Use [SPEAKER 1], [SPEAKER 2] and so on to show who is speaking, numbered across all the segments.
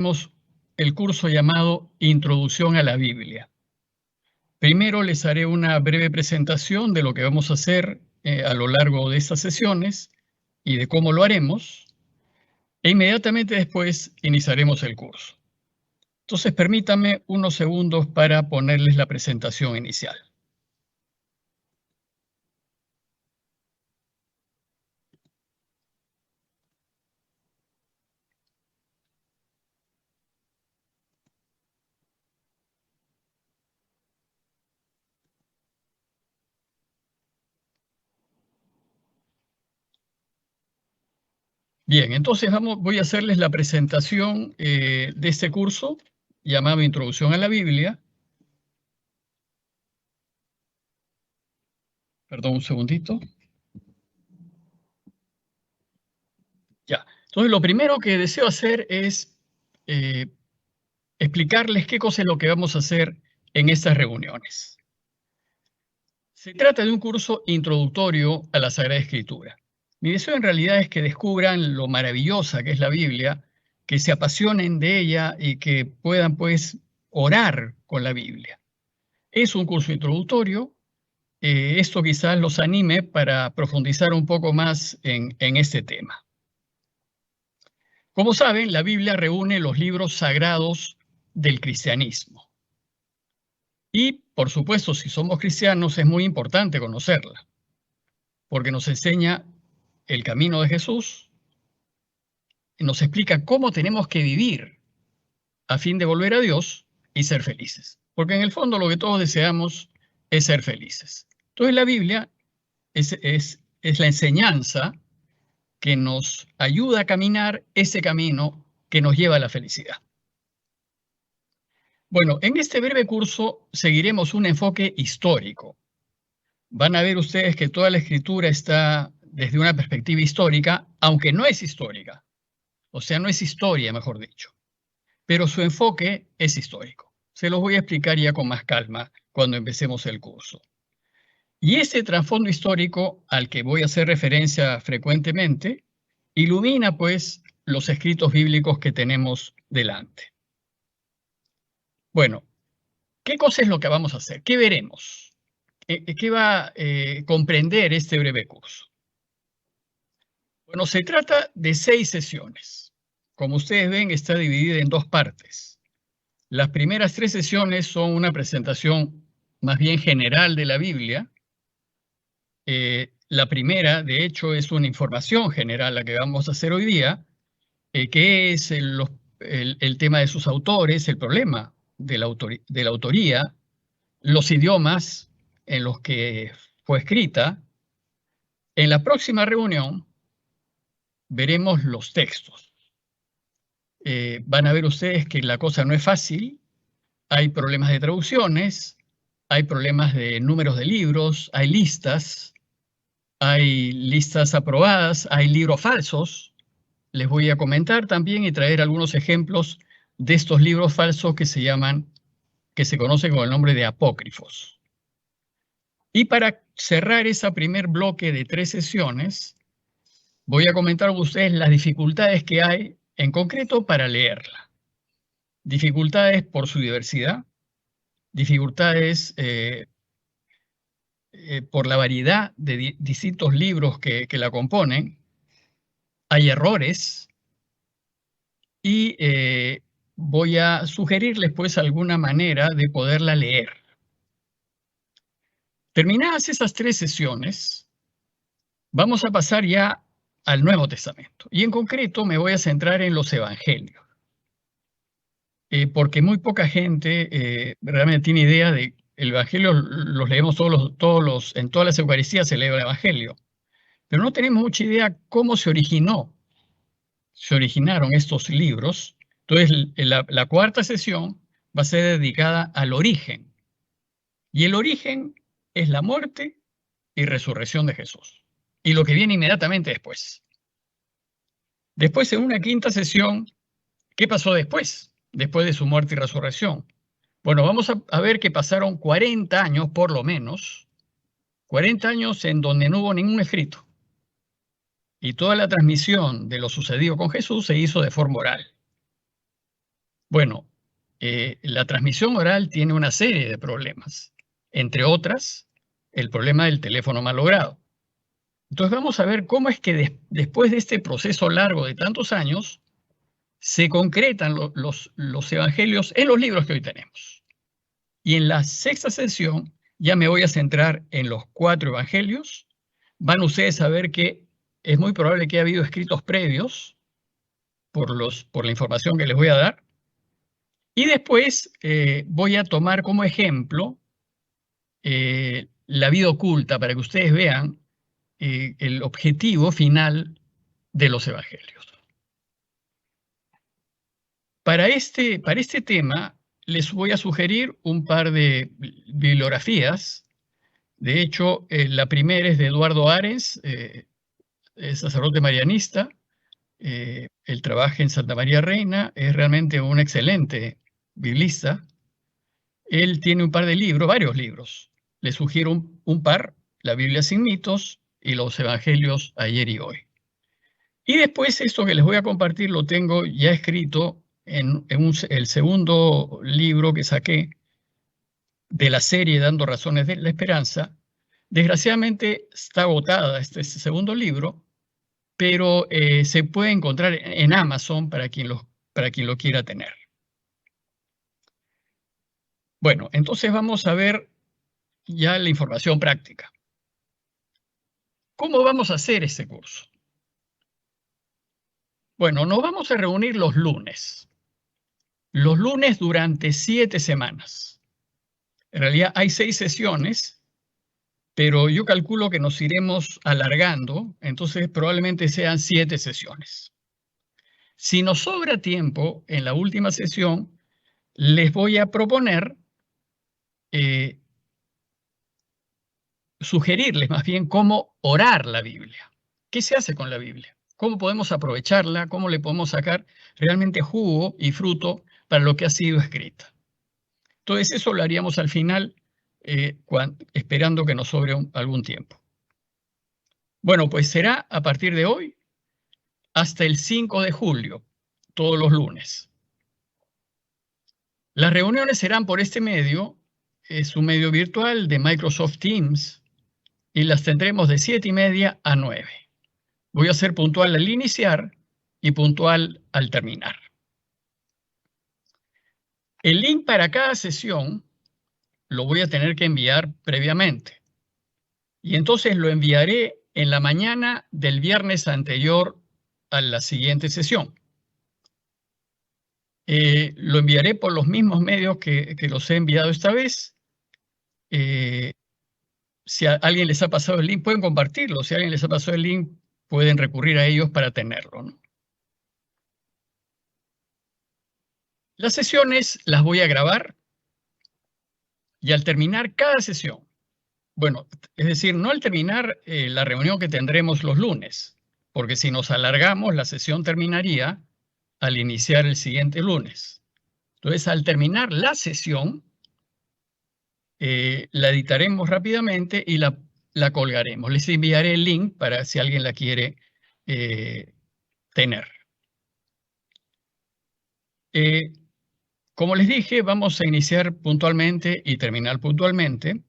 [SPEAKER 1] Tenemos el curso llamado Introducción a la Biblia. Primero les haré una breve presentación de lo que vamos a hacer a lo largo de estas sesiones y de cómo lo haremos, e inmediatamente después iniciaremos el curso. Entonces, permítanme unos segundos para ponerles la presentación inicial. Bien, entonces voy a hacerles la presentación de este curso llamado Introducción a la Biblia. Perdón, un segundito. Ya. Entonces, lo primero que deseo hacer es explicarles qué cosa es lo que vamos a hacer en estas reuniones. Se trata de un curso introductorio a la Sagrada Escritura. Mi deseo en realidad es que descubran lo maravillosa que es la Biblia, que se apasionen de ella y que puedan, pues, orar con la Biblia. Es un curso introductorio. Esto quizás los anime para profundizar un poco más en este tema. Como saben, la Biblia reúne los libros sagrados del cristianismo. Y, por supuesto, si somos cristianos es muy importante conocerla, porque nos enseña el camino de Jesús y nos explica cómo tenemos que vivir a fin de volver a Dios y ser felices. Porque en el fondo lo que todos deseamos es ser felices. Entonces la Biblia es la enseñanza que nos ayuda a caminar ese camino que nos lleva a la felicidad. Bueno, en este breve curso seguiremos un enfoque histórico. Van a ver ustedes que toda la escritura está desde una perspectiva histórica, aunque no es histórica. O sea, no es historia, mejor dicho. Pero su enfoque es histórico. Se los voy a explicar ya con más calma cuando empecemos el curso. Y ese trasfondo histórico al que voy a hacer referencia frecuentemente ilumina, pues, los escritos bíblicos que tenemos delante. Bueno, ¿qué cosa es lo que vamos a hacer? ¿Qué veremos? ¿Qué va a comprender este breve curso? Bueno, se trata de 6 sesiones. Como ustedes ven, está dividida en 2 partes. Las primeras 3 sesiones son una presentación más bien general de la Biblia. La primera, de hecho, es una información general, la que vamos a hacer hoy día, que es el tema de sus autores, el problema de la autoría, los idiomas en los que fue escrita. En la próxima reunión veremos los textos. Van a ver ustedes que la cosa no es fácil, hay problemas de traducciones, hay problemas de números de libros, hay listas aprobadas, hay libros falsos. Les voy a comentar también y traer algunos ejemplos de estos libros falsos que se conocen con el nombre de apócrifos. Y para cerrar ese primer bloque de 3 sesiones, voy a comentar con ustedes las dificultades que hay en concreto para leerla. Dificultades por su diversidad, dificultades por la variedad de distintos libros que la componen, hay errores y voy a sugerirles pues alguna manera de poderla leer. Terminadas esas 3 sesiones, vamos a pasar ya al Nuevo Testamento y en concreto me voy a centrar en los evangelios. Porque muy poca gente realmente tiene idea de el Evangelio, los leemos en todas las Eucaristías se lee el Evangelio, pero no tenemos mucha idea cómo se originaron estos libros. Entonces, la cuarta sesión va a ser dedicada al origen, y el origen es la muerte y resurrección de Jesús, y lo que viene inmediatamente después. Después, en una quinta sesión, ¿qué pasó después de su muerte y resurrección? Bueno, vamos a ver que pasaron 40 años, por lo menos, 40 años en donde no hubo ningún escrito. Y toda la transmisión de lo sucedido con Jesús se hizo de forma oral. Bueno, la transmisión oral tiene una serie de problemas, entre otras, el problema del teléfono malogrado. Entonces vamos a ver cómo es que después de este proceso largo de tantos años, se concretan los evangelios en los libros que hoy tenemos. Y en la sexta sesión ya me voy a centrar en los 4 evangelios. Van ustedes a ver que es muy probable que haya habido escritos previos por la información que les voy a dar. Y después voy a tomar como ejemplo la vida oculta para que ustedes vean el objetivo final de los evangelios. Para este tema les voy a sugerir un par de bibliografías. De hecho, la primera es de Eduardo Arens, sacerdote marianista. Él trabaja en Santa María Reina, es realmente un excelente biblista. Él tiene un par de libros, varios libros. Les sugiero un par, La Biblia sin mitos y los Evangelios ayer y hoy. Y después esto que les voy a compartir lo tengo ya escrito en el segundo libro que saqué de la serie Dando Razones de la Esperanza. Desgraciadamente está agotada este segundo libro, pero se puede encontrar en Amazon para quien lo quiera tener. Bueno, entonces vamos a ver ya la información práctica. ¿Cómo vamos a hacer este curso? Bueno, nos vamos a reunir los lunes. Los lunes durante 7 semanas. En realidad hay 6 sesiones, pero yo calculo que nos iremos alargando, entonces probablemente sean 7 sesiones. Si nos sobra tiempo en la última sesión, les voy a proponer, sugerirles más bien cómo orar la Biblia. ¿Qué se hace con la Biblia? ¿Cómo podemos aprovecharla? ¿Cómo le podemos sacar realmente jugo y fruto para lo que ha sido escrita? Entonces eso lo haríamos al final, esperando que nos sobre algún tiempo. Bueno, pues será a partir de hoy hasta el 5 de julio, todos los lunes. Las reuniones serán por este medio, es un medio virtual de Microsoft Teams, y las tendremos de 7:30 a 9. Voy a ser puntual al iniciar y puntual al terminar. El link para cada sesión lo voy a tener que enviar previamente. Y entonces lo enviaré en la mañana del viernes anterior a la siguiente sesión. Lo enviaré por los mismos medios que los he enviado esta vez. Si a alguien les ha pasado el link, pueden compartirlo. Si a alguien les ha pasado el link, pueden recurrir a ellos para tenerlo, ¿no? Las sesiones las voy a grabar y al terminar cada sesión, bueno, es decir, no al terminar la reunión que tendremos los lunes, porque si nos alargamos, la sesión terminaría al iniciar el siguiente lunes. Entonces, al terminar la sesión, la editaremos rápidamente y la colgaremos. Les enviaré el link para si alguien la quiere tener. Como les dije, vamos a iniciar puntualmente y terminar puntualmente.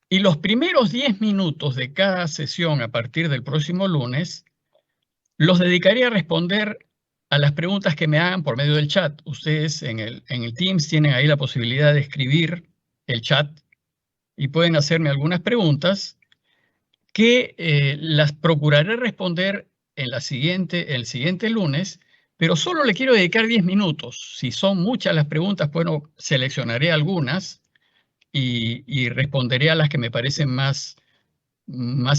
[SPEAKER 1] Y los primeros 10 minutos de cada sesión a partir del próximo lunes los dedicaré a responder a las preguntas que me hagan por medio del chat. Ustedes en el Teams tienen ahí la posibilidad de escribir el chat y pueden hacerme algunas preguntas que las procuraré responder en el siguiente lunes, pero solo le quiero dedicar 10 minutos. Si son muchas las preguntas, bueno, seleccionaré algunas y responderé a las que me parecen más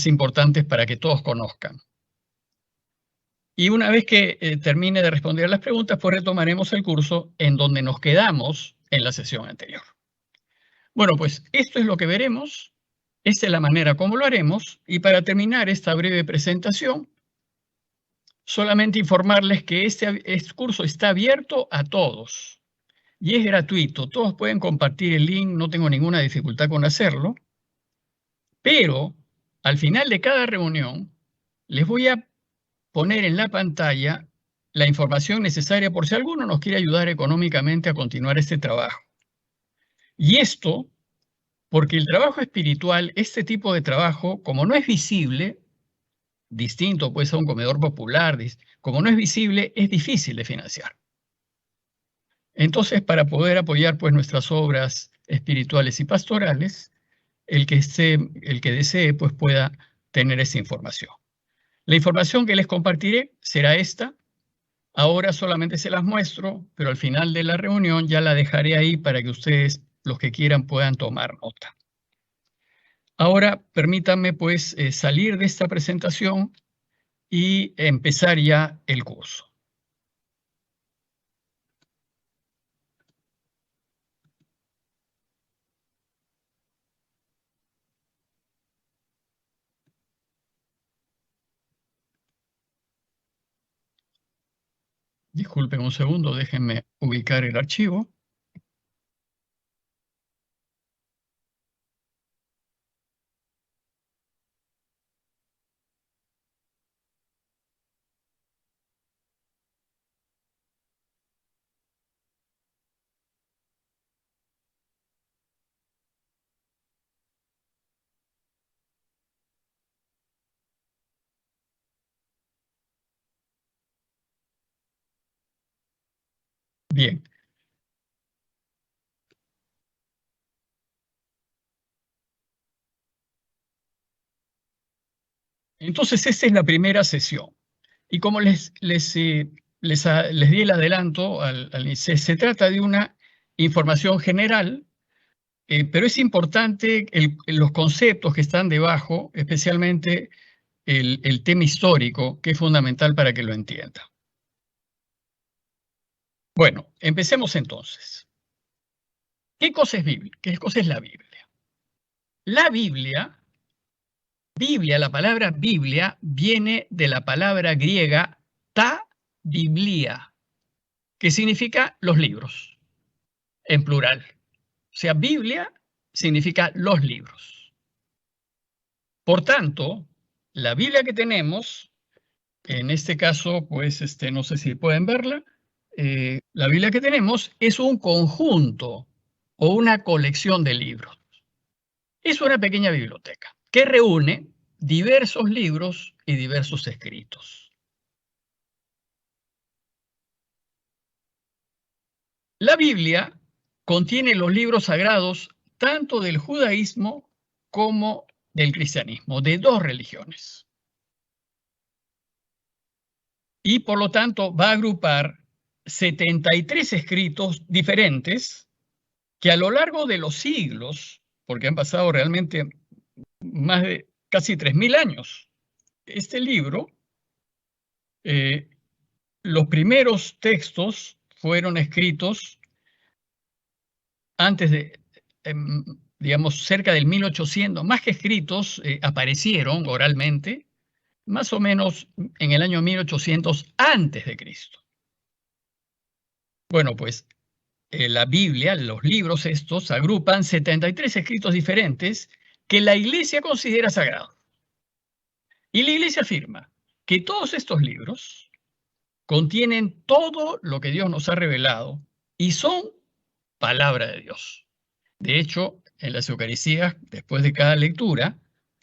[SPEAKER 1] importantes para que todos conozcan. Y una vez que termine de responder a las preguntas, pues retomaremos el curso en donde nos quedamos en la sesión anterior. Bueno, pues esto es lo que veremos. Esta es la manera como lo haremos. Y para terminar esta breve presentación, solamente informarles que este curso está abierto a todos y es gratuito. Todos pueden compartir el link, no tengo ninguna dificultad con hacerlo. Pero al final de cada reunión les voy a poner en la pantalla la información necesaria por si alguno nos quiere ayudar económicamente a continuar este trabajo. Y esto porque el trabajo espiritual, este tipo de trabajo, como no es visible, distinto pues a un comedor popular, como no es visible, es difícil de financiar. Entonces, para poder apoyar pues nuestras obras espirituales y pastorales, el que desee pues pueda tener esa información. La información que les compartiré será esta. Ahora solamente se las muestro, pero al final de la reunión ya la dejaré ahí para que ustedes, los que quieran, puedan tomar nota. Ahora permítanme pues salir de esta presentación y empezar ya el curso. Disculpen un segundo, déjenme ubicar el archivo. Bien, entonces esta es la primera sesión. Y como les di el adelanto, se trata de una información general, pero es importante los conceptos que están debajo, especialmente el tema histórico, que es fundamental para que lo entienda. Bueno, empecemos entonces. ¿Qué cosa es Biblia? ¿Qué cosa es la Biblia? La Biblia, la palabra Biblia viene de la palabra griega ta biblia, que significa los libros, en plural. O sea, Biblia significa los libros. Por tanto, la Biblia que tenemos, en este caso, pues no sé si pueden verla, la Biblia que tenemos es un conjunto o una colección de libros. Es una pequeña biblioteca que reúne diversos libros y diversos escritos. La Biblia contiene los libros sagrados tanto del judaísmo como del cristianismo, de dos religiones. Y por lo tanto va a agrupar 73 escritos diferentes que a lo largo de los siglos, porque han pasado realmente más de casi 3.000 años, este libro, los primeros textos fueron escritos antes de, digamos, cerca del 1800, más que escritos, aparecieron oralmente, más o menos en el año 1800 antes de Cristo. Bueno, pues la Biblia, los libros estos, agrupan 73 escritos diferentes que la Iglesia considera sagrados. Y la Iglesia afirma que todos estos libros contienen todo lo que Dios nos ha revelado y son palabra de Dios. De hecho, en las Eucaristías, después de cada lectura,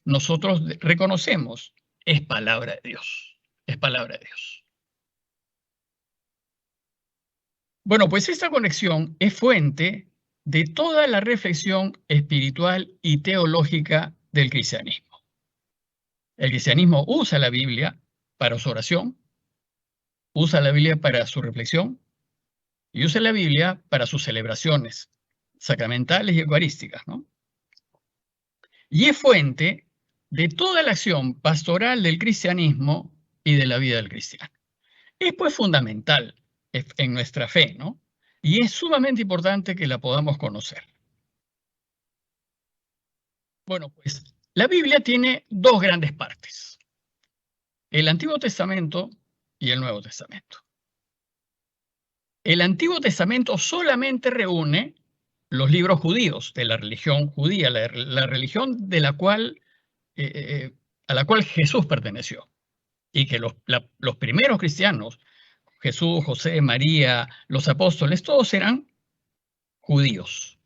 [SPEAKER 1] nosotros reconocemos, es palabra de Dios, es palabra de Dios. Bueno, pues esta conexión es fuente de toda la reflexión espiritual y teológica del cristianismo. El cristianismo usa la Biblia para su oración, usa la Biblia para su reflexión y usa la Biblia para sus celebraciones sacramentales y eucarísticas, ¿no? Y es fuente de toda la acción pastoral del cristianismo y de la vida del cristiano. Es pues fundamental en nuestra fe, ¿no? Y es sumamente importante que la podamos conocer. Bueno, pues la Biblia tiene dos grandes partes, el Antiguo Testamento y el Nuevo Testamento. El Antiguo Testamento solamente reúne los libros judíos de la religión judía, la religión de la cual, a la cual Jesús perteneció. Y que los primeros cristianos, Jesús, José, María, los apóstoles, todos eran judíos.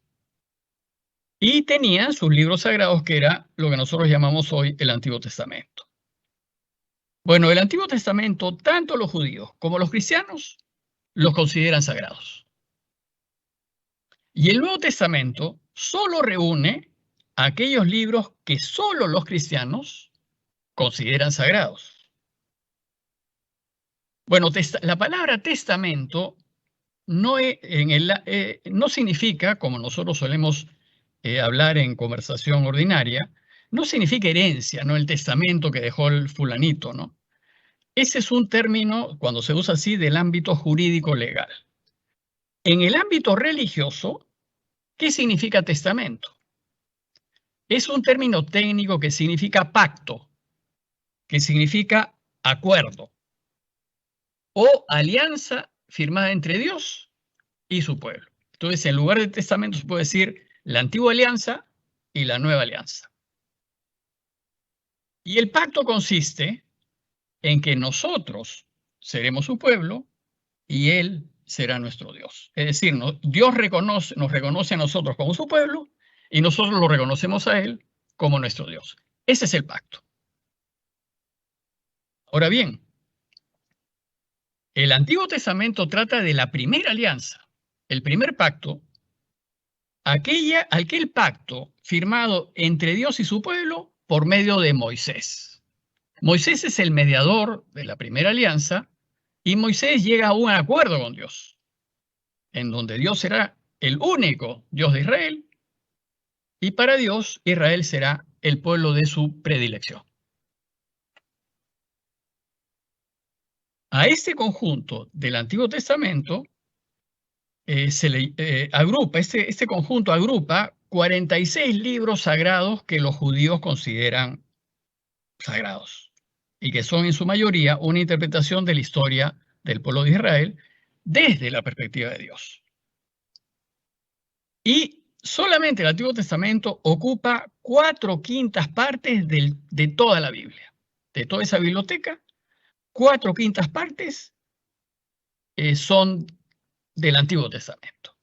[SPEAKER 1] Y tenían sus libros sagrados, que era lo que nosotros llamamos hoy el Antiguo Testamento. Bueno, el Antiguo Testamento, tanto los judíos como los cristianos, los consideran sagrados. Y el Nuevo Testamento solo reúne aquellos libros que solo los cristianos consideran sagrados. Bueno, la palabra testamento no, no significa, como nosotros solemos hablar en conversación ordinaria, no significa herencia, no el testamento que dejó el fulanito, ¿no? Ese es un término, cuando se usa así, del ámbito jurídico legal. En el ámbito religioso, ¿qué significa testamento? Es un término técnico que significa pacto, que significa acuerdo o alianza firmada entre Dios y su pueblo. Entonces, en lugar de testamento se puede decir la antigua alianza y la nueva alianza. Y el pacto consiste en que nosotros seremos su pueblo y Él será nuestro Dios. Es decir, Dios nos reconoce a nosotros como su pueblo y nosotros lo reconocemos a Él como nuestro Dios. Ese es el pacto. Ahora bien, el Antiguo Testamento trata de la primera alianza, el primer pacto, aquel pacto firmado entre Dios y su pueblo por medio de Moisés. Moisés es el mediador de la primera alianza y Moisés llega a un acuerdo con Dios, en donde Dios será el único Dios de Israel y para Dios Israel será el pueblo de su predilección. A este conjunto del Antiguo Testamento se le agrupa, este conjunto agrupa 46 libros sagrados que los judíos consideran sagrados y que son en su mayoría una interpretación de la historia del pueblo de Israel desde la perspectiva de Dios. Y solamente el Antiguo Testamento ocupa 4/5 partes de toda la Biblia, de toda esa biblioteca. 4/5 partes son del Antiguo Testamento.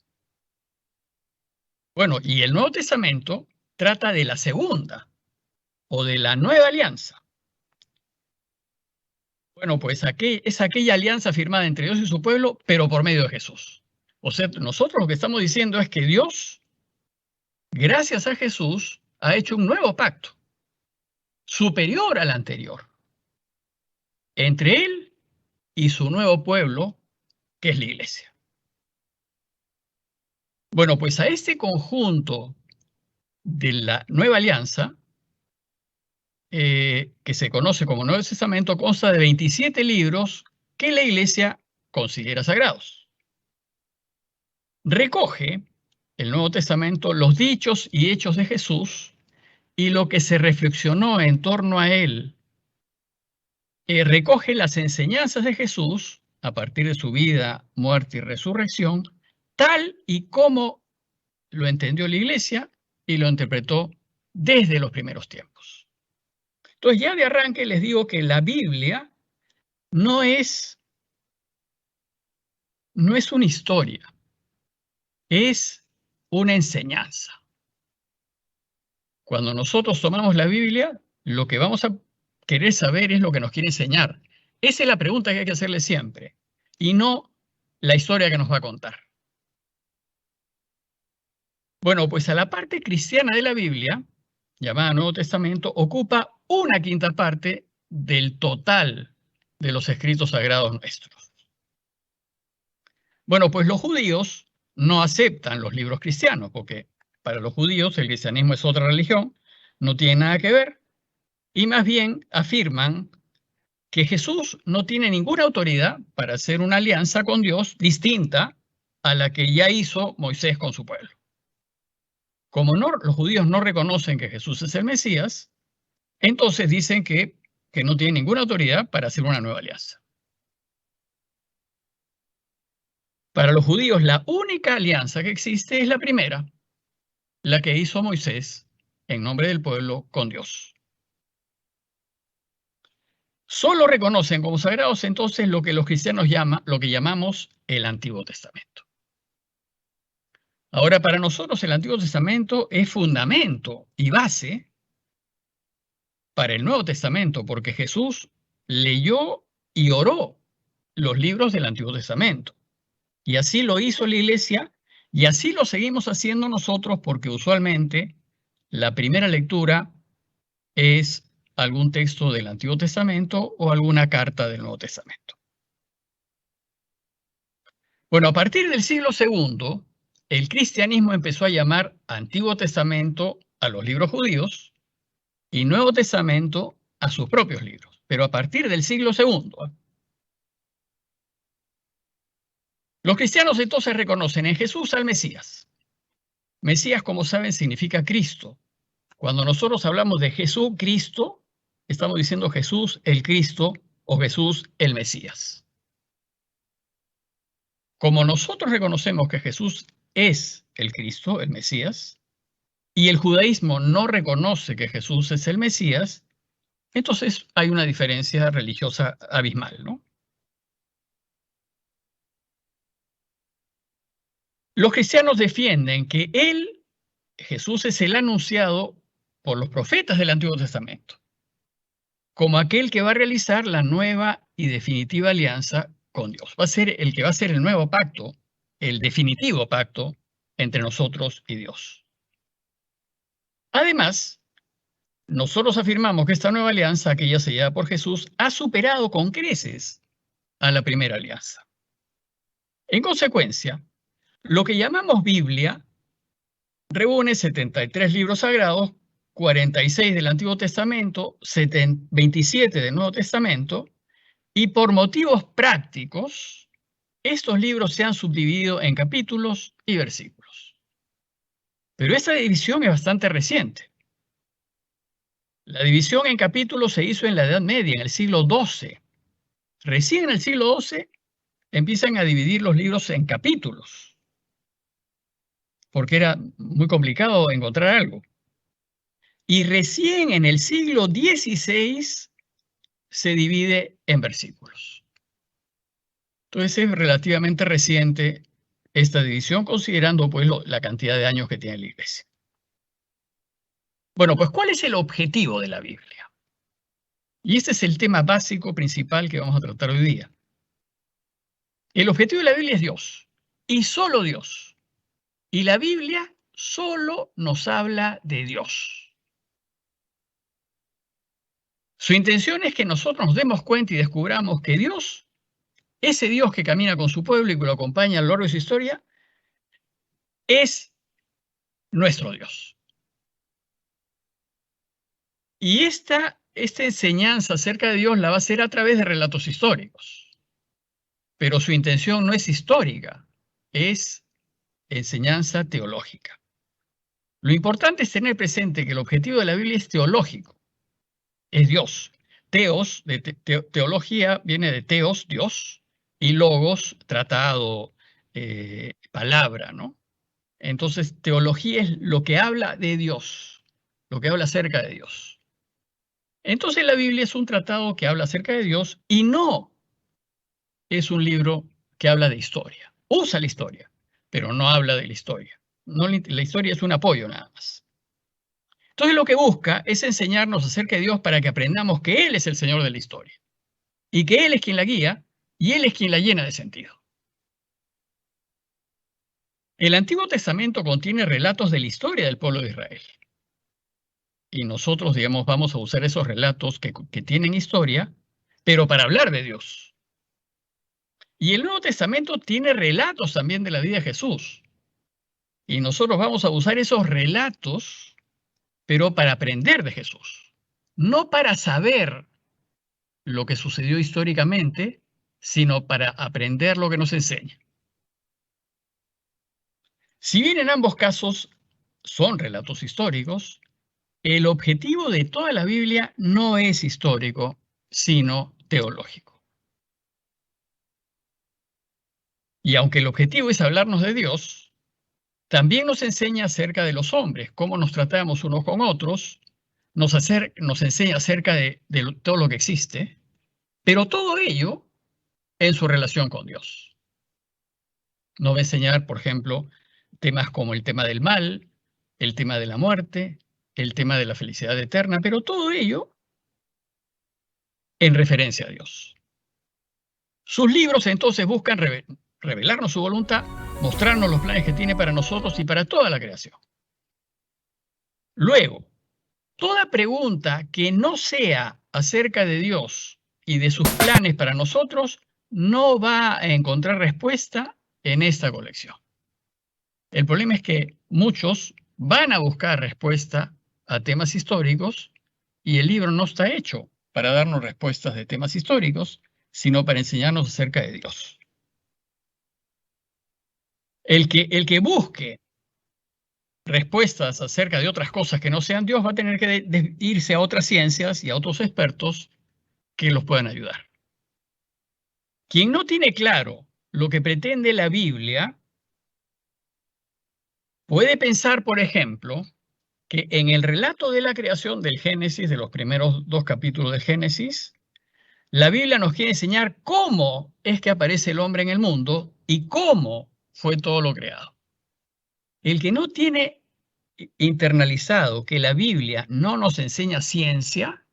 [SPEAKER 1] Bueno, y el Nuevo Testamento trata de la segunda o de la nueva alianza. Bueno, pues es aquella alianza firmada entre Dios y su pueblo, pero por medio de Jesús. O sea, nosotros lo que estamos diciendo es que Dios, gracias a Jesús, ha hecho un nuevo pacto, superior al anterior, entre Él y su nuevo pueblo, que es la iglesia. Bueno, pues a este conjunto de la nueva alianza, que se conoce como Nuevo Testamento, consta de 27 libros que la iglesia considera sagrados. Recoge el Nuevo Testamento los dichos y hechos de Jesús y lo que se reflexionó en torno a él. Recoge las enseñanzas de Jesús a partir de su vida, muerte y resurrección, tal y como lo entendió la iglesia y lo interpretó desde los primeros tiempos. Entonces, ya de arranque les digo que la Biblia no es una historia, es una enseñanza. Cuando nosotros tomamos la Biblia, lo que vamos a querer saber es lo que nos quiere enseñar. Esa es la pregunta que hay que hacerle siempre, y no la historia que nos va a contar. Bueno, pues a la parte cristiana de la Biblia, llamada Nuevo Testamento, ocupa 1/5 parte del total de los escritos sagrados nuestros. Bueno, pues los judíos no aceptan los libros cristianos, porque para los judíos el cristianismo es otra religión, no tiene nada que ver, y más bien afirman que Jesús no tiene ninguna autoridad para hacer una alianza con Dios distinta a la que ya hizo Moisés con su pueblo. Como los judíos no reconocen que Jesús es el Mesías, entonces dicen que no tiene ninguna autoridad para hacer una nueva alianza. Para los judíos, la única alianza que existe es la primera, la que hizo Moisés en nombre del pueblo con Dios. Solo reconocen como sagrados entonces lo que los cristianos lo que llamamos el Antiguo Testamento. Ahora, para nosotros el Antiguo Testamento es fundamento y base para el Nuevo Testamento, porque Jesús leyó y oró los libros del Antiguo Testamento. Y así lo hizo la Iglesia, y así lo seguimos haciendo nosotros, porque usualmente la primera lectura es algún texto del Antiguo Testamento o alguna carta del Nuevo Testamento. Bueno, a partir del siglo II, el cristianismo empezó a llamar Antiguo Testamento a los libros judíos y Nuevo Testamento a sus propios libros, pero a partir del siglo II. Los cristianos entonces reconocen en Jesús al Mesías. Mesías, como saben, significa Cristo. Cuando nosotros hablamos de Jesús Cristo, estamos diciendo Jesús el Cristo o Jesús el Mesías. Como nosotros reconocemos que Jesús es el Cristo, el Mesías, y el judaísmo no reconoce que Jesús es el Mesías, entonces hay una diferencia religiosa abismal, ¿no? Los cristianos defienden que Él, Jesús, es el anunciado por los profetas del Antiguo Testamento, como aquel que va a realizar la nueva y definitiva alianza con Dios. Va a ser el que va a ser el nuevo pacto, el definitivo pacto entre nosotros y Dios. Además, nosotros afirmamos que esta nueva alianza, aquella sellada por Jesús, ha superado con creces a la primera alianza. En consecuencia, lo que llamamos Biblia reúne 73 libros sagrados, 46 del Antiguo Testamento, 27 del Nuevo Testamento, y por motivos prácticos, estos libros se han subdividido en capítulos y versículos. Pero esta división es bastante reciente. La división en capítulos se hizo en la Edad Media, en el siglo XII. Recién en el siglo XII empiezan a dividir los libros en capítulos, porque era muy complicado encontrar algo. Y recién en el siglo XVI se divide en versículos. Entonces es relativamente reciente esta división, considerando pues la cantidad de años que tiene la Iglesia. Bueno, pues ¿cuál es el objetivo de la Biblia? Y este es el tema básico principal que vamos a tratar hoy día. El objetivo de la Biblia es Dios, y solo Dios. Y la Biblia solo nos habla de Dios. Su intención es que nosotros nos demos cuenta y descubramos que Dios, ese Dios que camina con su pueblo y que lo acompaña a lo largo de su historia, es nuestro Dios. Y esta enseñanza acerca de Dios la va a hacer a través de relatos históricos. Pero su intención no es histórica, es enseñanza teológica. Lo importante es tener presente que el objetivo de la Biblia es teológico, es Dios. Teos, de teología, viene de teos, Dios, y logos, tratado, palabra, ¿no? Entonces, teología es lo que habla de Dios, lo que habla acerca de Dios. Entonces, la Biblia es un tratado que habla acerca de Dios y no es un libro que habla de historia. Usa la historia, pero no habla de la historia. No, la historia es un apoyo nada más. Entonces lo que busca es enseñarnos acerca de Dios para que aprendamos que Él es el Señor de la historia y que Él es quien la guía y Él es quien la llena de sentido. El Antiguo Testamento contiene relatos de la historia del pueblo de Israel. Y nosotros, digamos, vamos a usar esos relatos que tienen historia, pero para hablar de Dios. Y el Nuevo Testamento tiene relatos también de la vida de Jesús. Y nosotros vamos a usar esos relatos, pero para aprender de Jesús. No para saber lo que sucedió históricamente, sino para aprender lo que nos enseña. Si bien en ambos casos son relatos históricos, el objetivo de toda la Biblia no es histórico, sino teológico. Y aunque el objetivo es hablarnos de Dios, también nos enseña acerca de los hombres, cómo nos tratamos unos con otros, nos enseña acerca de todo lo que existe, Pero todo ello en su relación con Dios. Nos va a enseñar, por ejemplo, temas como el tema del mal, el tema de la muerte, el tema de la felicidad eterna, pero todo ello en referencia a Dios. Sus libros entonces buscan revelarnos su voluntad, mostrarnos los planes que tiene para nosotros y para toda la creación. Luego, toda pregunta que no sea acerca de Dios y de sus planes para nosotros no va a encontrar respuesta en esta colección. El problema es que muchos van a buscar respuesta a temas históricos y el libro no está hecho para darnos respuestas de temas históricos, sino para enseñarnos acerca de Dios. El que busque respuestas acerca de otras cosas que no sean Dios va a tener que irse a otras ciencias y a otros expertos que los puedan ayudar. Quien no tiene claro lo que pretende la Biblia puede pensar, por ejemplo, que en el relato de la creación del Génesis, de los primeros 2 capítulos de Génesis, la Biblia nos quiere enseñar cómo es que aparece el hombre en el mundo y cómo fue todo lo creado. El que no tiene internalizado que la Biblia no nos enseña ciencia,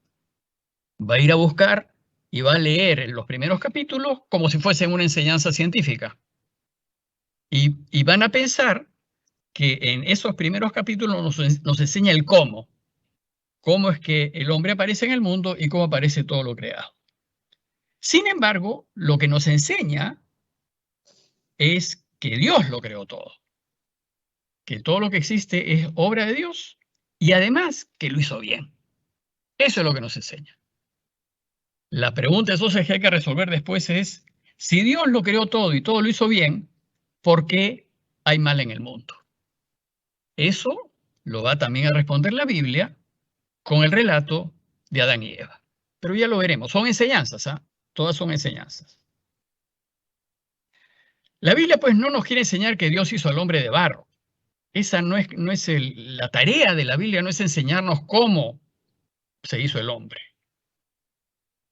[SPEAKER 1] va a ir a buscar y va a leer los primeros capítulos como si fuesen una enseñanza científica. Y van a pensar que en esos primeros capítulos nos enseña el cómo. Cómo es que el hombre aparece en el mundo y cómo aparece todo lo creado. Sin embargo, lo que nos enseña es que Dios lo creó todo. Que todo lo que existe es obra de Dios y además que lo hizo bien. Eso es lo que nos enseña. La pregunta entonces que hay que resolver después es, si Dios lo creó todo y todo lo hizo bien, ¿por qué hay mal en el mundo? Eso lo va también a responder la Biblia con el relato de Adán y Eva. Pero ya lo veremos, son enseñanzas, ¿ah? Todas son enseñanzas. La Biblia pues no nos quiere enseñar que Dios hizo al hombre de barro. Esa no es la tarea de la Biblia, no es enseñarnos cómo se hizo el hombre.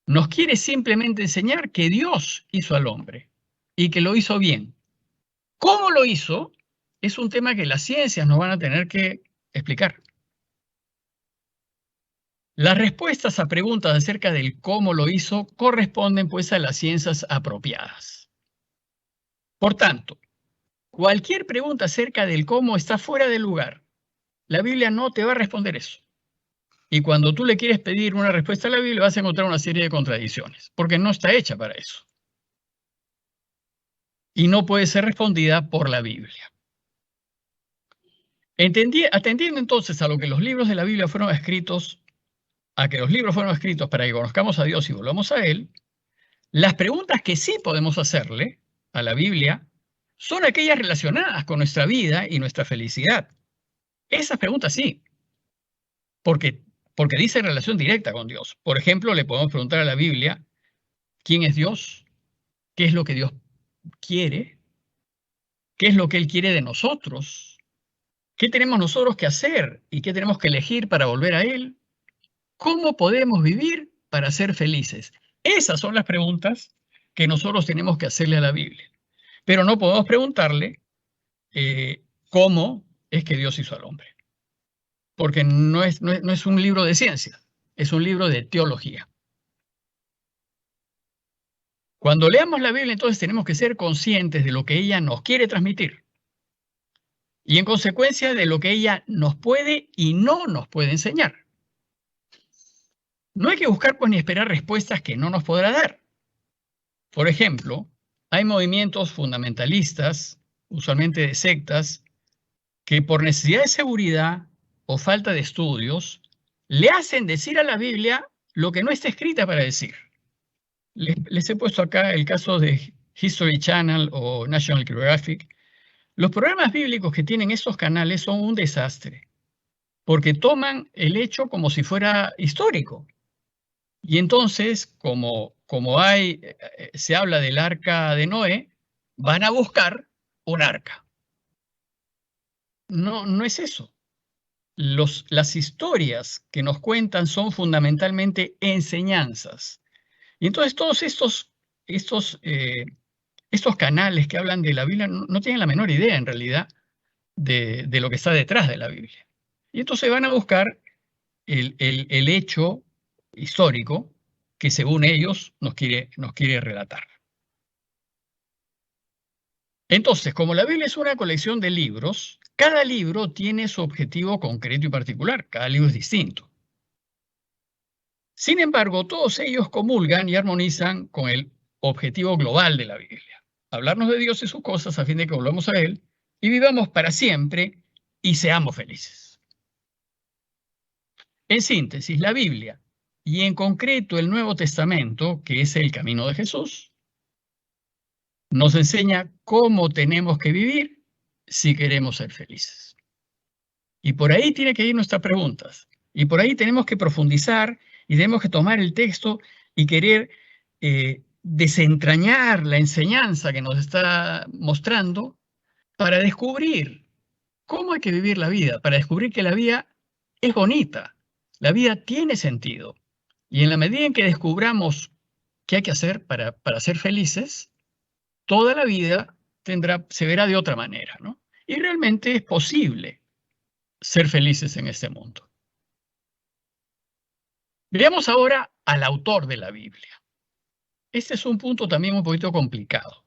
[SPEAKER 1] Nos quiere simplemente enseñar que Dios hizo al hombre y que lo hizo bien. ¿Cómo lo hizo? Es un tema que las ciencias nos van a tener que explicar. Las respuestas a preguntas acerca del cómo lo hizo corresponden pues a las ciencias apropiadas. Por tanto, cualquier pregunta acerca del cómo está fuera de lugar. La Biblia no te va a responder eso. Y cuando tú le quieres pedir una respuesta a la Biblia vas a encontrar una serie de contradicciones, porque no está hecha para eso. Y no puede ser respondida por la Biblia. Atendiendo entonces a lo que los libros de la Biblia fueron escritos, a que los libros fueron escritos para que conozcamos a Dios y volvamos a Él, las preguntas que sí podemos hacerle a la Biblia son aquellas relacionadas con nuestra vida y nuestra felicidad. Esas preguntas sí, porque dice relación directa con Dios. Por ejemplo, le podemos preguntar a la Biblia, ¿quién es Dios? ¿Qué es lo que Dios quiere? ¿Qué es lo que Él quiere de nosotros? ¿Qué tenemos nosotros que hacer y qué tenemos que elegir para volver a Él? ¿Cómo podemos vivir para ser felices? Esas son las preguntas que nosotros tenemos que hacerle a la Biblia. Pero no podemos preguntarle cómo es que Dios hizo al hombre. Porque no es un libro de ciencia, es un libro de teología. Cuando leamos la Biblia, entonces tenemos que ser conscientes de lo que ella nos quiere transmitir. Y en consecuencia de lo que ella nos puede y no nos puede enseñar. No hay que buscar pues ni esperar respuestas que no nos podrá dar. Por ejemplo, hay movimientos fundamentalistas, usualmente de sectas, que por necesidad de seguridad o falta de estudios, le hacen decir a la Biblia lo que no está escrita para decir. Les he puesto acá el caso de History Channel o National Geographic. Los programas bíblicos que tienen estos canales son un desastre, porque toman el hecho como si fuera histórico. Y entonces, como se habla del arca de Noé, van a buscar un arca. No, no es eso. Las historias que nos cuentan son fundamentalmente enseñanzas. Y entonces todos estos canales que hablan de la Biblia no tienen la menor idea en realidad de lo que está detrás de la Biblia. Y entonces van a buscar el hecho histórico que según ellos nos quiere relatar. Entonces, como la Biblia es una colección de libros, cada libro tiene su objetivo concreto y particular, cada libro es distinto. Sin embargo, todos ellos comulgan y armonizan con el objetivo global de la Biblia: hablarnos de Dios y sus cosas a fin de que volvamos a Él y vivamos para siempre y seamos felices. En síntesis, la Biblia, y en concreto el Nuevo Testamento, que es el camino de Jesús, nos enseña cómo tenemos que vivir si queremos ser felices. Y por ahí tiene que ir nuestras preguntas. Y por ahí tenemos que profundizar y tenemos que tomar el texto y querer desentrañar la enseñanza que nos está mostrando para descubrir cómo hay que vivir la vida, para descubrir que la vida es bonita, la vida tiene sentido. Y en la medida en que descubramos qué hay que hacer para ser felices, toda la vida se verá de otra manera, ¿no? Y realmente es posible ser felices en este mundo. Veamos ahora al autor de la Biblia. Este es un punto también un poquito complicado.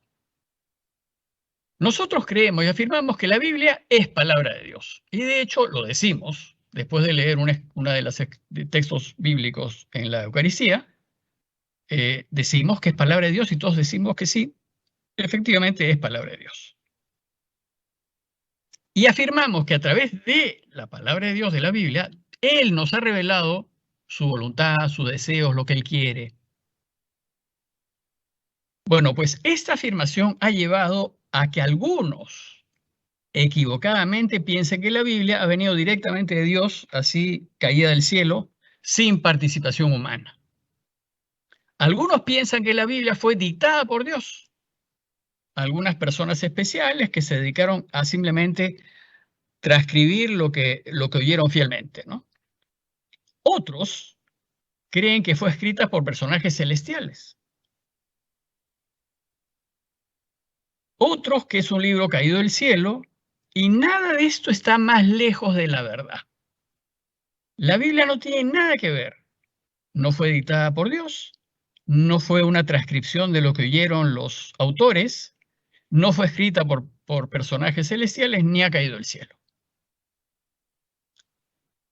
[SPEAKER 1] Nosotros creemos y afirmamos que la Biblia es palabra de Dios. Y de hecho lo decimos después de leer una de los textos bíblicos en la Eucaristía. Decimos que es palabra de Dios y todos decimos que sí, efectivamente es palabra de Dios. Y afirmamos que a través de la palabra de Dios, de la Biblia, Él nos ha revelado su voluntad, sus deseos, lo que Él quiere. Bueno, pues esta afirmación ha llevado a que algunos equivocadamente piensen que la Biblia ha venido directamente de Dios, así caída del cielo, sin participación humana. Algunos piensan que la Biblia fue dictada por Dios. Algunas personas especiales que se dedicaron a simplemente transcribir lo que oyeron fielmente, ¿no? Otros creen que fue escrita por personajes celestiales. Otros que es un libro caído del cielo, y nada de esto está más lejos de la verdad. La Biblia no tiene nada que ver. No fue dictada por Dios, no fue una transcripción de lo que oyeron los autores, no fue escrita por personajes celestiales, ni ha caído del cielo.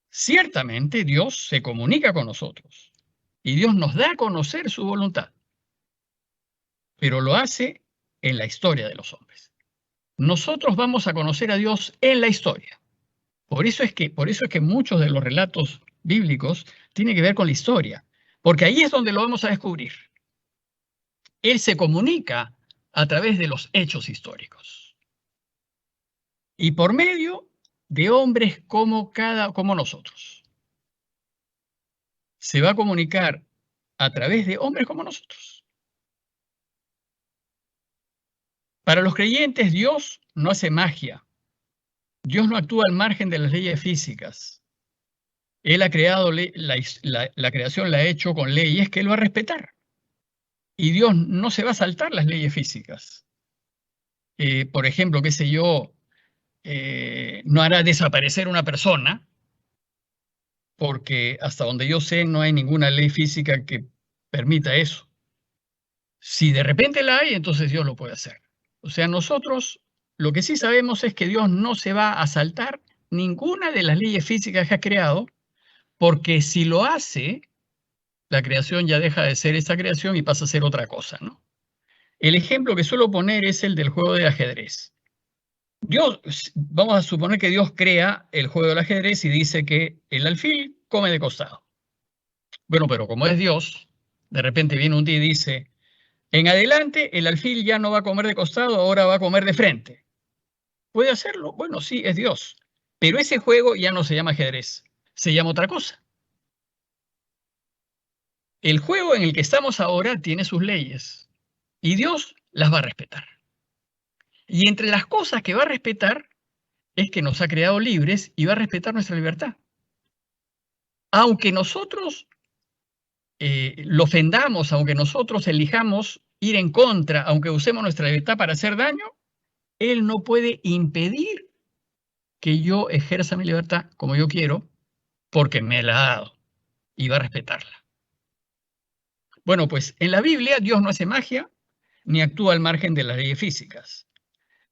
[SPEAKER 1] Ciertamente Dios se comunica con nosotros y Dios nos da a conocer su voluntad, pero lo hace en la historia de los hombres. Nosotros vamos a conocer a Dios en la historia. Por eso es que muchos de los relatos bíblicos tienen que ver con la historia, porque ahí es donde lo vamos a descubrir. Él se comunica a través de los hechos históricos y por medio de hombres como nosotros. Se va a comunicar a través de hombres como nosotros. Para los creyentes, Dios no hace magia. Dios no actúa al margen de las leyes físicas. Él ha creado, la creación la ha hecho con leyes que Él va a respetar. Y Dios no se va a saltar las leyes físicas. Por ejemplo, qué sé yo, no hará desaparecer una persona, porque hasta donde yo sé no hay ninguna ley física que permita eso. Si de repente la hay, entonces Dios lo puede hacer. O sea, nosotros lo que sí sabemos es que Dios no se va a saltar ninguna de las leyes físicas que ha creado, porque si lo hace, la creación ya deja de ser esa creación y pasa a ser otra cosa, ¿no? El ejemplo que suelo poner es el del juego de ajedrez. Vamos a suponer que Dios crea el juego del ajedrez y dice que el alfil come de costado. Bueno, pero como es Dios, de repente viene un día y dice, en adelante el alfil ya no va a comer de costado, ahora va a comer de frente. ¿Puede hacerlo? Bueno, sí, es Dios. Pero ese juego ya no se llama ajedrez, se llama otra cosa. El juego en el que estamos ahora tiene sus leyes y Dios las va a respetar. Y entre las cosas que va a respetar es que nos ha creado libres y va a respetar nuestra libertad. Aunque nosotros lo ofendamos, aunque nosotros elijamos ir en contra, aunque usemos nuestra libertad para hacer daño, Él no puede impedir que yo ejerza mi libertad como yo quiero, porque me la ha dado y va a respetarla. Bueno, pues en la Biblia Dios no hace magia ni actúa al margen de las leyes físicas.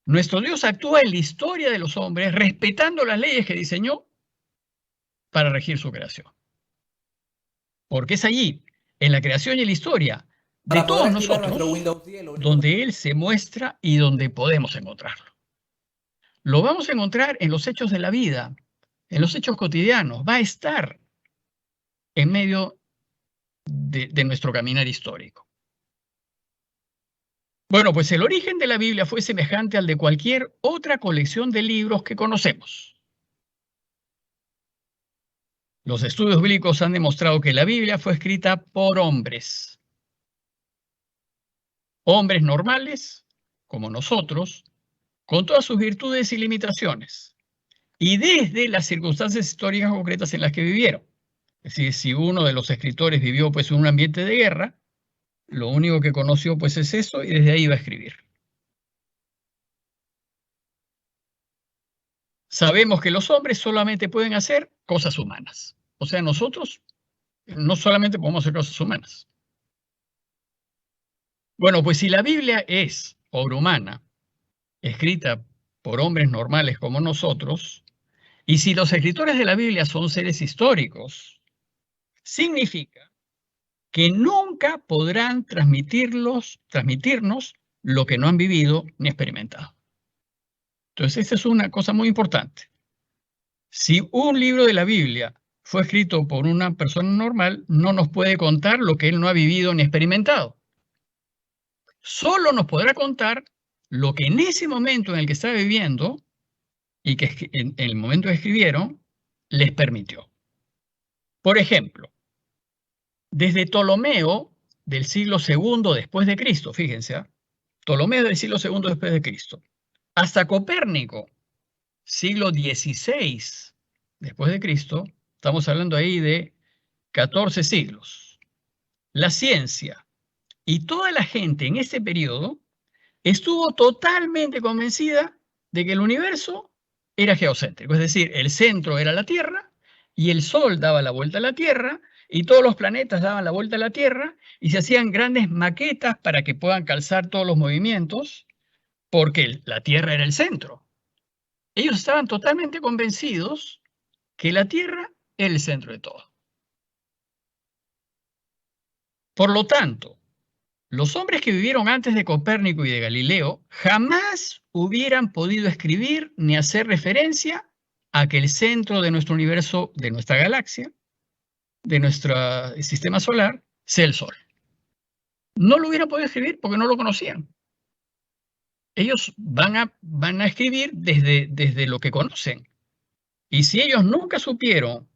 [SPEAKER 1] Nuestro Dios actúa en la historia de los hombres respetando las leyes que diseñó para regir su creación. Porque es allí, en la creación y en la historia de todos nosotros, donde Él se muestra y donde podemos encontrarlo. Lo vamos a encontrar en los hechos de la vida, en los hechos cotidianos. Va a estar en medio de nuestro caminar histórico. Bueno, pues el origen de la Biblia fue semejante al de cualquier otra colección de libros que conocemos. Los estudios bíblicos han demostrado que la Biblia fue escrita por hombres. Hombres normales, como nosotros, con todas sus virtudes y limitaciones, y desde las circunstancias históricas concretas en las que vivieron. Es decir, si uno de los escritores vivió pues en un ambiente de guerra, lo único que conoció pues es eso y desde ahí va a escribir. Sabemos que los hombres solamente pueden hacer cosas humanas. O sea, nosotros no solamente podemos hacer cosas humanas. Bueno, pues si la Biblia es obra humana, escrita por hombres normales como nosotros, y si los escritores de la Biblia son seres históricos, significa que nunca podrán transmitirnos lo que no han vivido ni experimentado. Entonces, esta es una cosa muy importante. Si un libro de la Biblia fue escrito por una persona normal, no nos puede contar lo que él no ha vivido ni experimentado. Solo nos podrá contar lo que en ese momento en el que está viviendo y que en el momento que escribieron, les permitió. Por ejemplo, desde Ptolomeo del siglo II después de Cristo, fíjense, Ptolomeo del siglo II después de Cristo, hasta Copérnico, siglo XVI después de Cristo, estamos hablando ahí de 14 siglos. La ciencia y toda la gente en ese periodo estuvo totalmente convencida de que el universo era geocéntrico, es decir, el centro era la Tierra y el Sol daba la vuelta a la Tierra y todos los planetas daban la vuelta a la Tierra y se hacían grandes maquetas para que puedan calzar todos los movimientos porque la Tierra era el centro. Ellos estaban totalmente convencidos que la Tierra era el centro de todo. Por lo tanto, los hombres que vivieron antes de Copérnico y de Galileo jamás hubieran podido escribir ni hacer referencia a que el centro de nuestro universo, de nuestra galaxia, de nuestro sistema solar, sea el Sol. No lo hubieran podido escribir porque no lo conocían. Ellos van a escribir desde lo que conocen. Y si ellos nunca supieron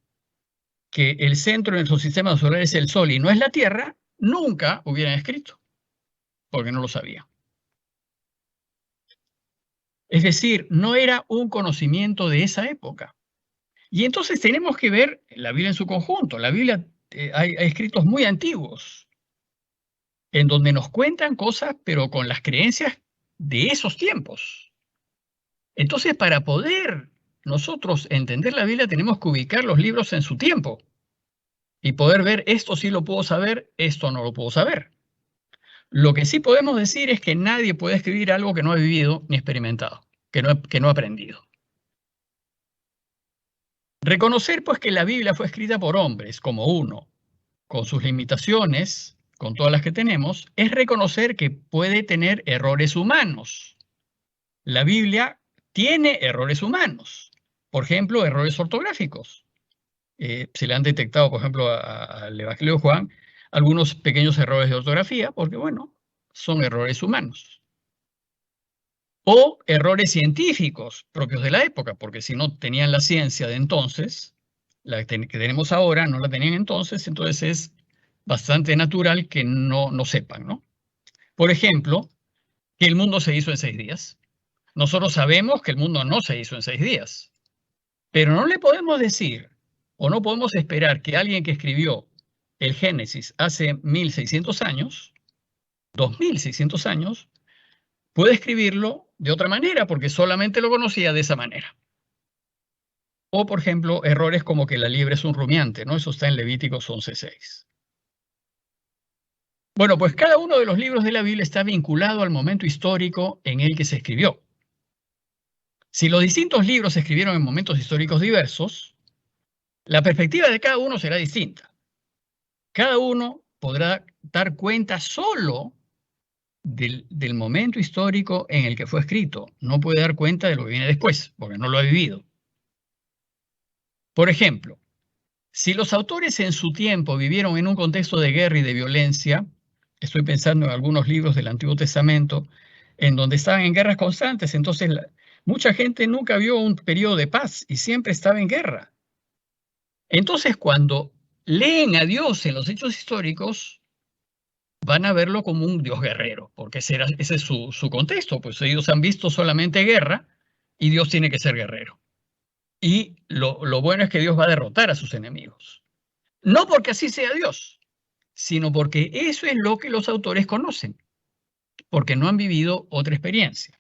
[SPEAKER 1] que el centro de nuestro sistema solar es el Sol y no es la Tierra, nunca hubieran escrito, porque no lo sabían. Es decir, no era un conocimiento de esa época. Y entonces tenemos que ver la Biblia en su conjunto. La Biblia hay escritos muy antiguos, en donde nos cuentan cosas, pero con las creencias de esos tiempos. Entonces, para poder nosotros entender la Biblia, tenemos que ubicar los libros en su tiempo y poder ver, esto sí lo puedo saber, esto no lo puedo saber. Lo que sí podemos decir es que nadie puede escribir algo que no ha vivido ni experimentado, que no ha aprendido. Reconocer, pues, que la Biblia fue escrita por hombres, como uno, con sus limitaciones, con todas las que tenemos, es reconocer que puede tener errores humanos. La Biblia tiene errores humanos, por ejemplo, errores ortográficos. Se le han detectado, por ejemplo, al Evangelio de Juan, algunos pequeños errores de ortografía, porque, bueno, son errores humanos. O errores científicos propios de la época, porque si no tenían la ciencia de entonces, la que tenemos ahora, no la tenían entonces es bastante natural que no sepan, ¿no? Por ejemplo, que el mundo se hizo en 6 días. Nosotros sabemos que el mundo no se hizo en 6 días, pero no le podemos decir o no podemos esperar que alguien que escribió el Génesis hace 1600 años, 2600 años, puede escribirlo de otra manera porque solamente lo conocía de esa manera. O, por ejemplo, errores como que la liebre es un rumiante, ¿no? Eso está en Levíticos 11:6. Bueno, pues cada uno de los libros de la Biblia está vinculado al momento histórico en el que se escribió. Si los distintos libros se escribieron en momentos históricos diversos, la perspectiva de cada uno será distinta. Cada uno podrá dar cuenta solo del momento histórico en el que fue escrito. No puede dar cuenta de lo que viene después, porque no lo ha vivido. Por ejemplo, si los autores en su tiempo vivieron en un contexto de guerra y de violencia, estoy pensando en algunos libros del Antiguo Testamento, en donde estaban en guerras constantes, entonces mucha gente nunca vio un periodo de paz y siempre estaba en guerra. Entonces, cuando leen a Dios en los hechos históricos, van a verlo como un Dios guerrero, porque ese es su contexto, pues ellos han visto solamente guerra y Dios tiene que ser guerrero. Y lo bueno es que Dios va a derrotar a sus enemigos. No porque así sea Dios, sino porque eso es lo que los autores conocen, porque no han vivido otra experiencia.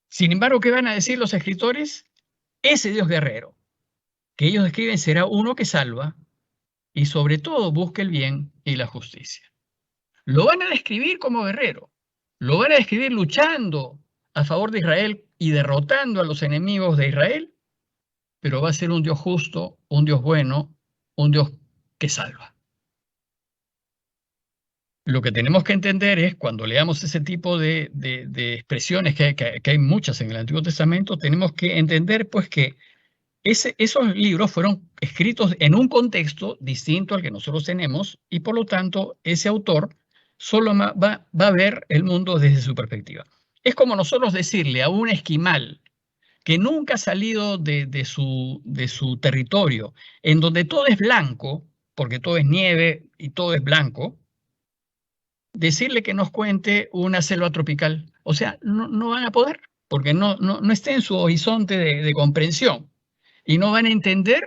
[SPEAKER 1] Sin embargo, ¿qué van a decir los escritores? Ese Dios guerrero que ellos describen será uno que salva y sobre todo busca el bien y la justicia. Lo van a describir como guerrero, lo van a describir luchando a favor de Israel y derrotando a los enemigos de Israel, pero va a ser un Dios justo, un Dios bueno, un Dios que salva. Lo que tenemos que entender es, cuando leamos ese tipo de expresiones, que hay muchas en el Antiguo Testamento, tenemos que entender pues que esos libros fueron escritos en un contexto distinto al que nosotros tenemos y por lo tanto ese autor solo va a ver el mundo desde su perspectiva. Es como nosotros decirle a un esquimal que nunca ha salido de su territorio, en donde todo es blanco, porque todo es nieve y todo es blanco, decirle que nos cuente una selva tropical. O sea, no van a poder, porque no está en su horizonte de comprensión. Y no van a entender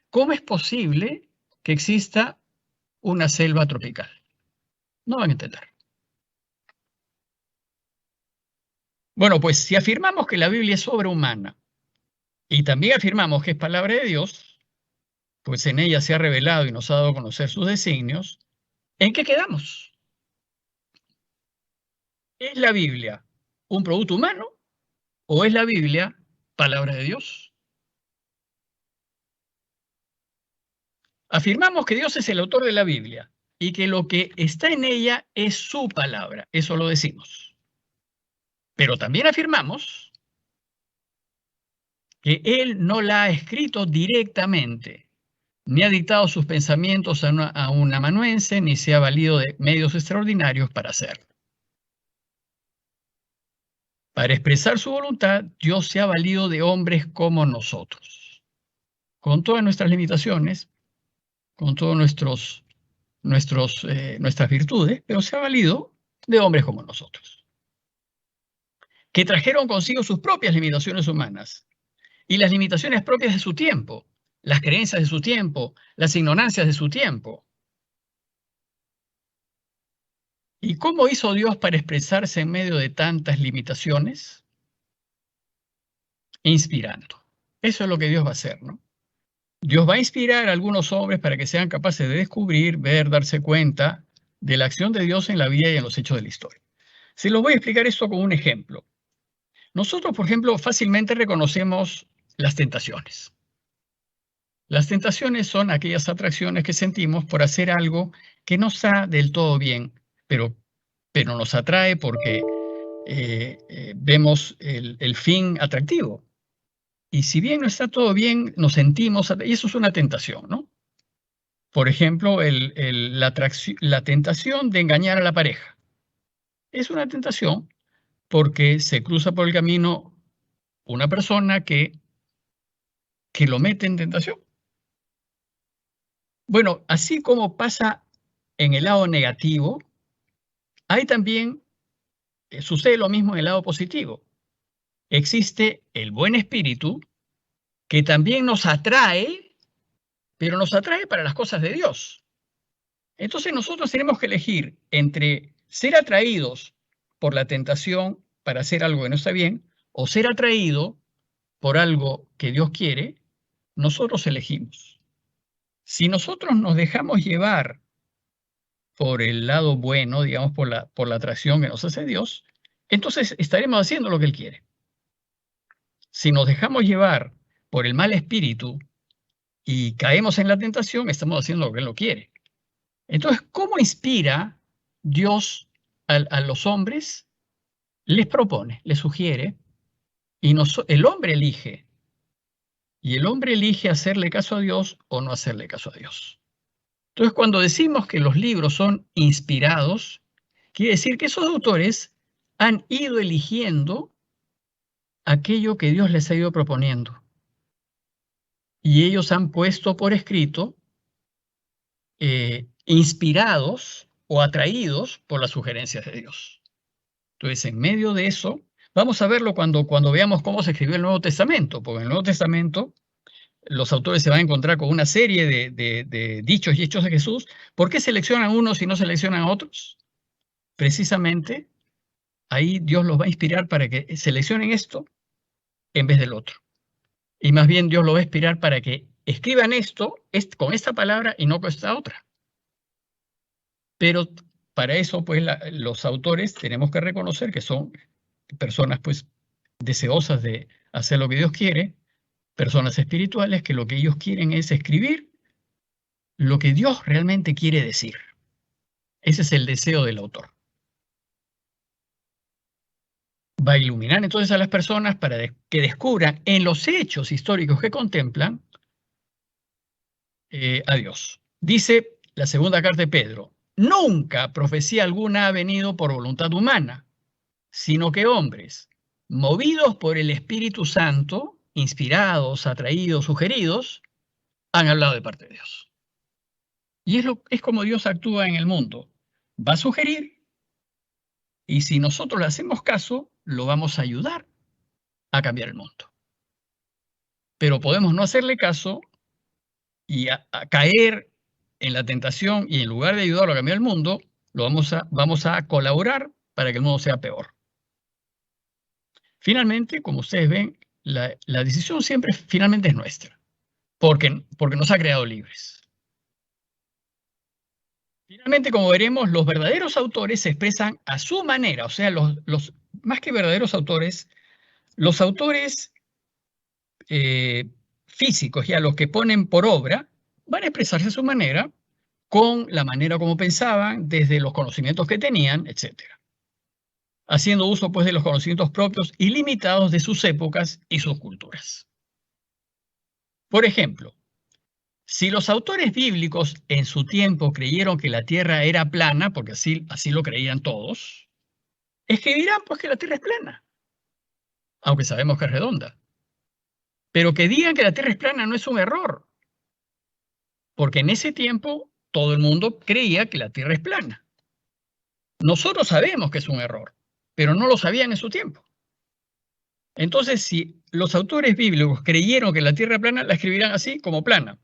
[SPEAKER 1] cómo es posible que exista una selva tropical. No van a entender. Bueno, pues si afirmamos que la Biblia es sobrehumana y también afirmamos que es palabra de Dios, pues en ella se ha revelado y nos ha dado a conocer sus designios, ¿en qué quedamos? ¿Es la Biblia un producto humano o es la Biblia palabra de Dios? Afirmamos que Dios es el autor de la Biblia y que lo que está en ella es su palabra. Eso lo decimos. Pero también afirmamos que Él no la ha escrito directamente, ni ha dictado sus pensamientos a un amanuense, ni se ha valido de medios extraordinarios para hacerlo. Para expresar su voluntad, Dios se ha valido de hombres como nosotros, con todas nuestras limitaciones, con todas nuestras virtudes, pero se ha valido de hombres como nosotros, que trajeron consigo sus propias limitaciones humanas y las limitaciones propias de su tiempo, las creencias de su tiempo, las ignorancias de su tiempo. ¿Y cómo hizo Dios para expresarse en medio de tantas limitaciones? Inspirando. Eso es lo que Dios va a hacer, ¿no? Dios va a inspirar a algunos hombres para que sean capaces de descubrir, ver, darse cuenta de la acción de Dios en la vida y en los hechos de la historia. Se los voy a explicar esto con un ejemplo. Nosotros, por ejemplo, fácilmente reconocemos las tentaciones. Las tentaciones son aquellas atracciones que sentimos por hacer algo que no está del todo bien, pero nos atrae porque vemos el fin atractivo. Y si bien no está todo bien, nos sentimos, y eso es una tentación, ¿no? Por ejemplo, la tentación de engañar a la pareja. Es una tentación porque se cruza por el camino una persona que lo mete en tentación. Bueno, así como pasa en el lado negativo, hay también, sucede lo mismo en el lado positivo. Existe el buen espíritu que también nos atrae, pero nos atrae para las cosas de Dios. Entonces nosotros tenemos que elegir entre ser atraídos por la tentación para hacer algo que no está bien, o ser atraído por algo que Dios quiere. Nosotros elegimos. Si nosotros nos dejamos llevar por el lado bueno, digamos, por la atracción que nos hace Dios, entonces estaremos haciendo lo que Él quiere. Si nos dejamos llevar por el mal espíritu y caemos en la tentación, estamos haciendo lo que Él no quiere. Entonces, ¿cómo inspira Dios a los hombres? Les propone, les sugiere, y el hombre elige. Y el hombre elige hacerle caso a Dios o no hacerle caso a Dios. Entonces, cuando decimos que los libros son inspirados, quiere decir que esos autores han ido eligiendo aquello que Dios les ha ido proponiendo. Y ellos han puesto por escrito, inspirados o atraídos por las sugerencias de Dios. Entonces, en medio de eso, vamos a verlo cuando veamos cómo se escribió el Nuevo Testamento, porque en el Nuevo Testamento los autores se van a encontrar con una serie de dichos y hechos de Jesús. ¿Por qué seleccionan unos y no seleccionan otros? Precisamente ahí Dios los va a inspirar para que seleccionen esto en vez del otro. Y más bien Dios los va a inspirar para que escriban esto con esta palabra y no con esta otra. Pero para eso, pues, los autores tenemos que reconocer que son personas, pues, deseosas de hacer lo que Dios quiere, personas espirituales que lo que ellos quieren es escribir lo que Dios realmente quiere decir. Ese es el deseo del autor. Va a iluminar entonces a las personas para que descubran en los hechos históricos que contemplan a Dios. Dice la segunda carta de Pedro: nunca profecía alguna ha venido por voluntad humana, sino que hombres, movidos por el Espíritu Santo, inspirados, atraídos, sugeridos, han hablado de parte de Dios. Y es como Dios actúa en el mundo. Va a sugerir, y si nosotros le hacemos caso, lo vamos a ayudar a cambiar el mundo. Pero podemos no hacerle caso y a caer en la tentación, y en lugar de ayudarlo a cambiar el mundo, vamos a colaborar para que el mundo sea peor. Finalmente, como ustedes ven, la decisión siempre finalmente es nuestra, porque nos ha creado libres. Finalmente, como veremos, los verdaderos autores se expresan a su manera, o sea, más que verdaderos autores, los autores físicos, ya los que ponen por obra, van a expresarse a su manera, con la manera como pensaban, desde los conocimientos que tenían, etc. Haciendo uso, pues, de los conocimientos propios y limitados de sus épocas y sus culturas. Por ejemplo, si los autores bíblicos en su tiempo creyeron que la Tierra era plana, porque así lo creían todos, escribirán, pues, que la Tierra es plana, aunque sabemos que es redonda. Pero que digan que la Tierra es plana no es un error, porque en ese tiempo todo el mundo creía que la Tierra es plana. Nosotros sabemos que es un error, pero no lo sabían en su tiempo. Entonces, si los autores bíblicos creyeron que la Tierra es plana, la escribirán así, como plana.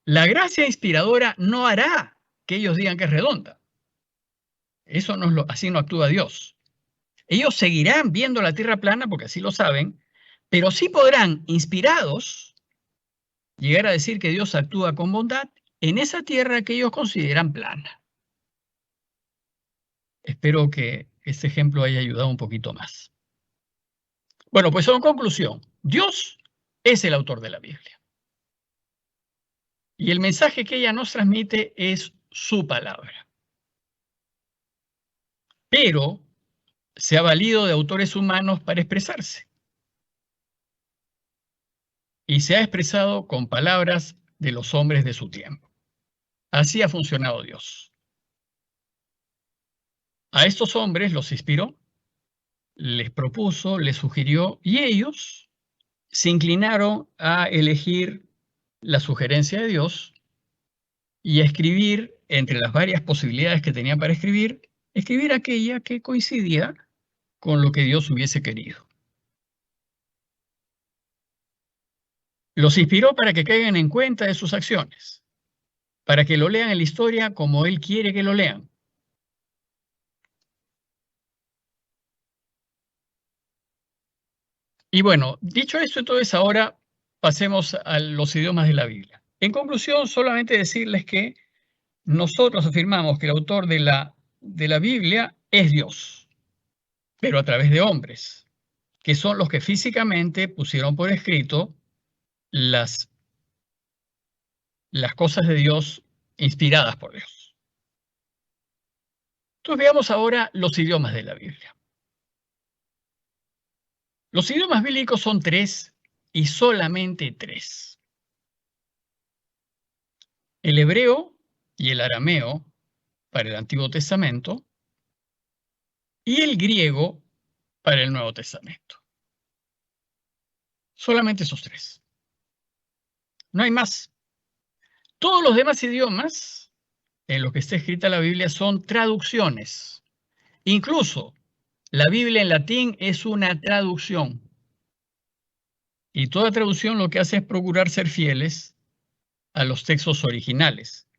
[SPEAKER 1] La gracia inspiradora no hará que ellos digan que es redonda. Así no actúa Dios. Ellos seguirán viendo la Tierra plana porque así lo saben, pero sí podrán, inspirados, llegar a decir que Dios actúa con bondad en esa tierra que ellos consideran plana. Espero que este ejemplo haya ayudado un poquito más. Bueno, pues en conclusión, Dios es el autor de la Biblia. Y el mensaje que ella nos transmite es su palabra. Pero se ha valido de autores humanos para expresarse. Y se ha expresado con palabras de los hombres de su tiempo. Así ha funcionado Dios. A estos hombres los inspiró, les propuso, les sugirió, y ellos se inclinaron a elegir la sugerencia de Dios y a escribir, entre las varias posibilidades que tenían para escribir aquella que coincidía con lo que Dios hubiese querido. Los inspiró para que caigan en cuenta de sus acciones, para que lo lean en la historia como Él quiere que lo lean. Y bueno, dicho esto, entonces ahora pasemos a los idiomas de la Biblia. En conclusión, solamente decirles que nosotros afirmamos que el autor de la Biblia es Dios, pero a través de hombres, que son los que físicamente pusieron por escrito las cosas de Dios inspiradas por Dios. Entonces veamos ahora los idiomas de la Biblia. Los idiomas bíblicos son tres y solamente tres: el hebreo y el arameo para el Antiguo Testamento y el griego para el Nuevo Testamento. Solamente esos tres. No hay más. Todos los demás idiomas en los que está escrita la Biblia son traducciones. Incluso la Biblia en latín es una traducción. Y toda traducción lo que hace es procurar ser fieles a los textos originales,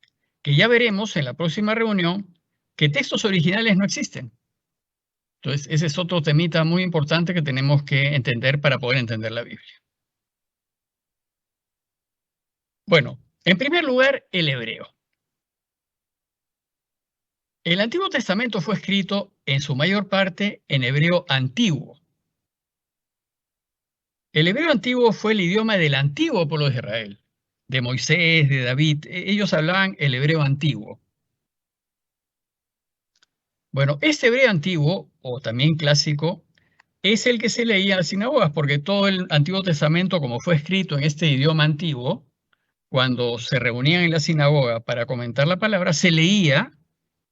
[SPEAKER 1] que ya veremos en la próxima reunión que textos originales no existen. Entonces, ese es otro temita muy importante que tenemos que entender para poder entender la Biblia. Bueno, en primer lugar, el hebreo. El Antiguo Testamento fue escrito en su mayor parte en hebreo antiguo. El hebreo antiguo fue el idioma del antiguo pueblo de Israel, de Moisés, de David. Ellos hablaban el hebreo antiguo. Bueno, este hebreo antiguo, o también clásico, es el que se leía en las sinagogas, porque todo el Antiguo Testamento, como fue escrito en este idioma antiguo, cuando se reunían en la sinagoga para comentar la palabra, se leía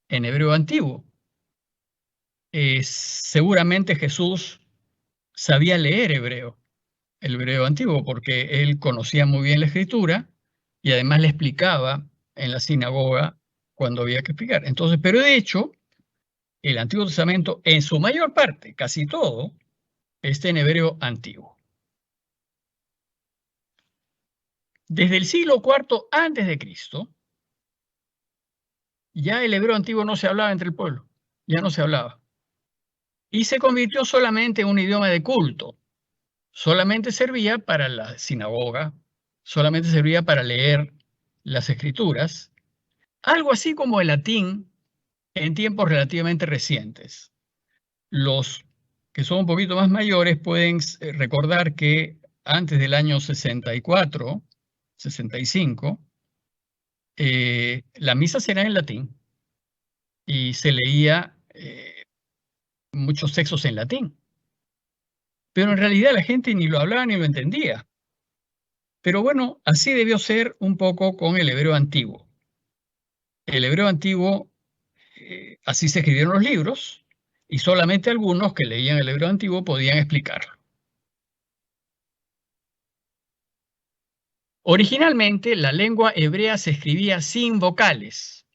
[SPEAKER 1] en hebreo antiguo. Seguramente Jesús sabía leer hebreo, el hebreo antiguo, porque él conocía muy bien la escritura y además le explicaba en la sinagoga cuando había que explicar. Entonces, pero de hecho, el Antiguo Testamento, en su mayor parte, casi todo, está en hebreo antiguo. Desde el siglo IV antes de Cristo, ya el hebreo antiguo no se hablaba entre el pueblo, ya no se hablaba. Y se convirtió solamente en un idioma de culto. Solamente servía para la sinagoga, solamente servía para leer las escrituras, algo así como el latín en tiempos relativamente recientes. Los que son un poquito más mayores pueden recordar que antes del año 64, 65, la misa será en latín y se leía muchos textos en latín. Pero en realidad la gente ni lo hablaba ni lo entendía. Pero bueno, así debió ser un poco con el hebreo antiguo. El hebreo antiguo, así se escribieron los libros, y solamente algunos que leían el hebreo antiguo podían explicarlo. Originalmente, la lengua hebrea se escribía sin vocales.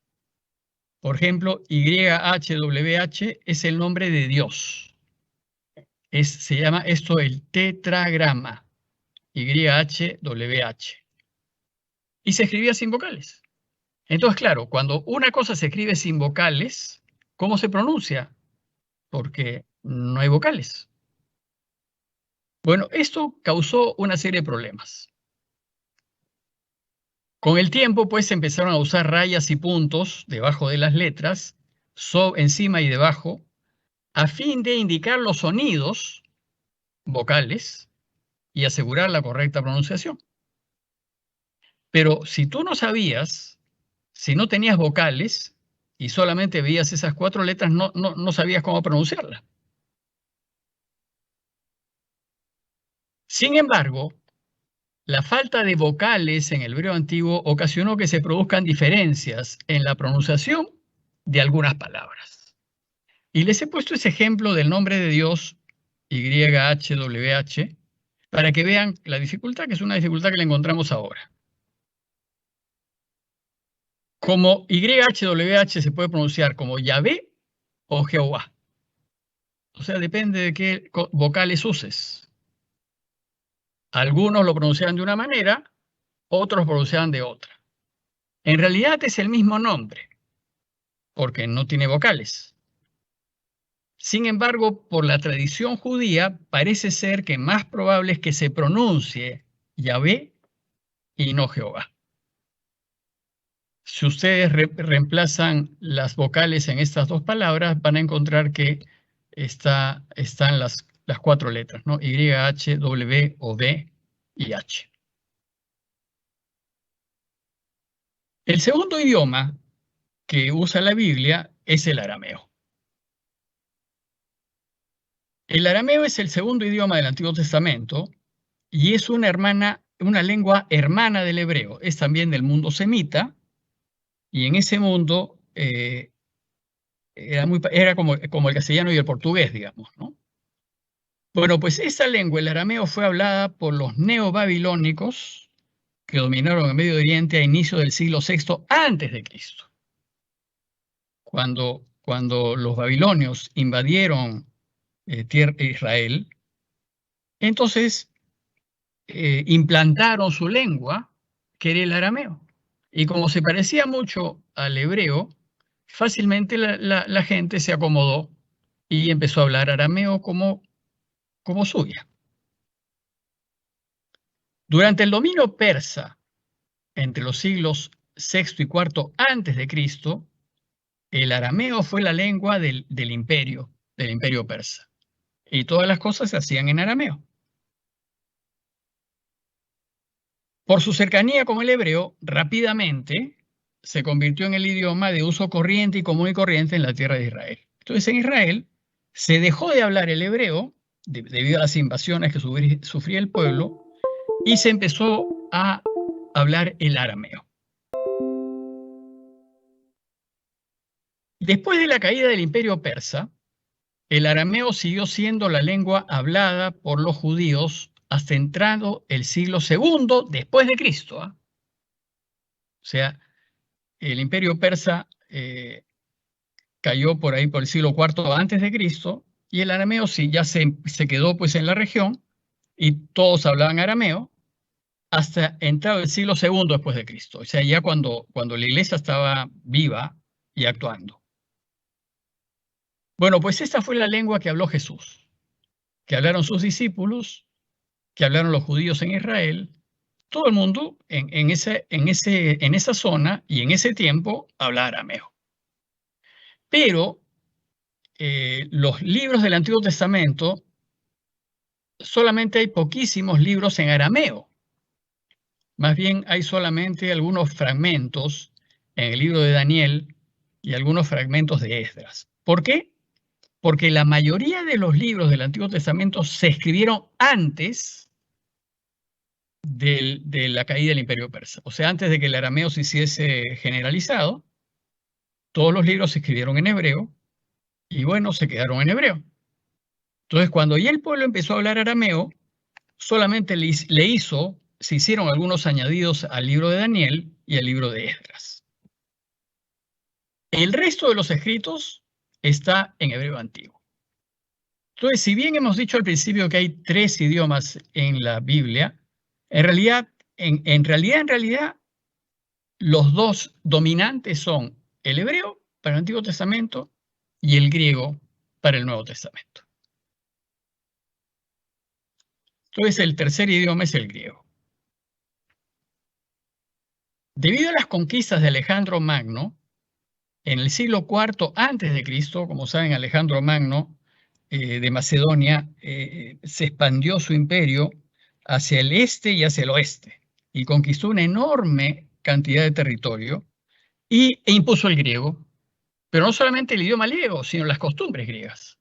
[SPEAKER 1] Por ejemplo, YHWH es el nombre de Dios. Se llama esto el tetragrama, YHWH. Y se escribía sin vocales. Entonces, claro, cuando una cosa se escribe sin vocales, ¿cómo se pronuncia? Porque no hay vocales. Bueno, esto causó una serie de problemas. Con el tiempo, pues, se empezaron a usar rayas y puntos debajo de las letras, encima y debajo, a fin de indicar los sonidos vocales y asegurar la correcta pronunciación. Pero si tú no sabías, si no tenías vocales y solamente veías esas 4 letras, no sabías cómo pronunciarlas. Sin embargo, la falta de vocales en el hebreo antiguo ocasionó que se produzcan diferencias en la pronunciación de algunas palabras. Y les he puesto ese ejemplo del nombre de Dios, YHWH, para que vean la dificultad, que es una dificultad que le encontramos ahora. Como YHWH se puede pronunciar como Yahvé o Jehová. O sea, depende de qué vocales uses. Algunos lo pronuncian de una manera, otros lo pronuncian de otra. En realidad es el mismo nombre, porque no tiene vocales. Sin embargo, por la tradición judía, parece ser que más probable es que se pronuncie Yahvé y no Jehová. Si ustedes reemplazan las vocales en estas dos palabras, van a encontrar que están las 4 letras, ¿no? Y, H, W, O, D y H. El segundo idioma que usa la Biblia es el arameo. El arameo es el segundo idioma del Antiguo Testamento y es una lengua hermana del hebreo. Es también del mundo semita y en ese mundo era como el castellano y el portugués, digamos, ¿no? Bueno, pues esta lengua, el arameo, fue hablada por los neobabilónicos que dominaron el Medio Oriente a inicios del siglo VI antes de Cristo. Cuando los babilonios invadieron Israel, entonces implantaron su lengua, que era el arameo. Y como se parecía mucho al hebreo, fácilmente la gente se acomodó y empezó a hablar arameo como suya. Durante el dominio persa, entre los siglos VI y IV antes de Cristo, el arameo fue la lengua del imperio persa. Y todas las cosas se hacían en arameo. Por su cercanía con el hebreo, rápidamente se convirtió en el idioma de uso corriente y común y corriente en la tierra de Israel. Entonces, en Israel se dejó de hablar el hebreo debido a las invasiones que sufría el pueblo y se empezó a hablar el arameo. Después de la caída del imperio persa, el arameo siguió siendo la lengua hablada por los judíos hasta entrado el siglo II después de Cristo. O sea, el imperio persa cayó por ahí por el siglo IV antes de Cristo y el arameo sí ya se quedó pues en la región y todos hablaban arameo hasta entrado el siglo II después de Cristo. O sea, ya cuando la iglesia estaba viva y actuando. Bueno, pues esta fue la lengua que habló Jesús, que hablaron sus discípulos, que hablaron los judíos en Israel. Todo el mundo en esa zona y en ese tiempo hablaba arameo. Pero los libros del Antiguo Testamento, solamente hay poquísimos libros en arameo. Más bien hay solamente algunos fragmentos en el libro de Daniel y algunos fragmentos de Esdras. ¿Por qué? Porque la mayoría de los libros del Antiguo Testamento se escribieron antes de la caída del Imperio Persa. O sea, antes de que el arameo se hiciese generalizado, todos los libros se escribieron en hebreo y bueno, se quedaron en hebreo. Entonces, cuando ya el pueblo empezó a hablar arameo, solamente se hicieron algunos añadidos al libro de Daniel y al libro de Esdras. El resto de los escritos está en hebreo antiguo. Entonces, si bien hemos dicho al principio que hay 3 idiomas en la Biblia, en realidad, los 2 dominantes son el hebreo para el Antiguo Testamento y el griego para el Nuevo Testamento. Entonces, el tercer idioma es el griego. Debido a las conquistas de Alejandro Magno, en el siglo IV antes de Cristo, como saben, Alejandro Magno de Macedonia se expandió su imperio hacia el este y hacia el oeste y conquistó una enorme cantidad de territorio e impuso el griego, pero no solamente el idioma griego, sino las costumbres griegas.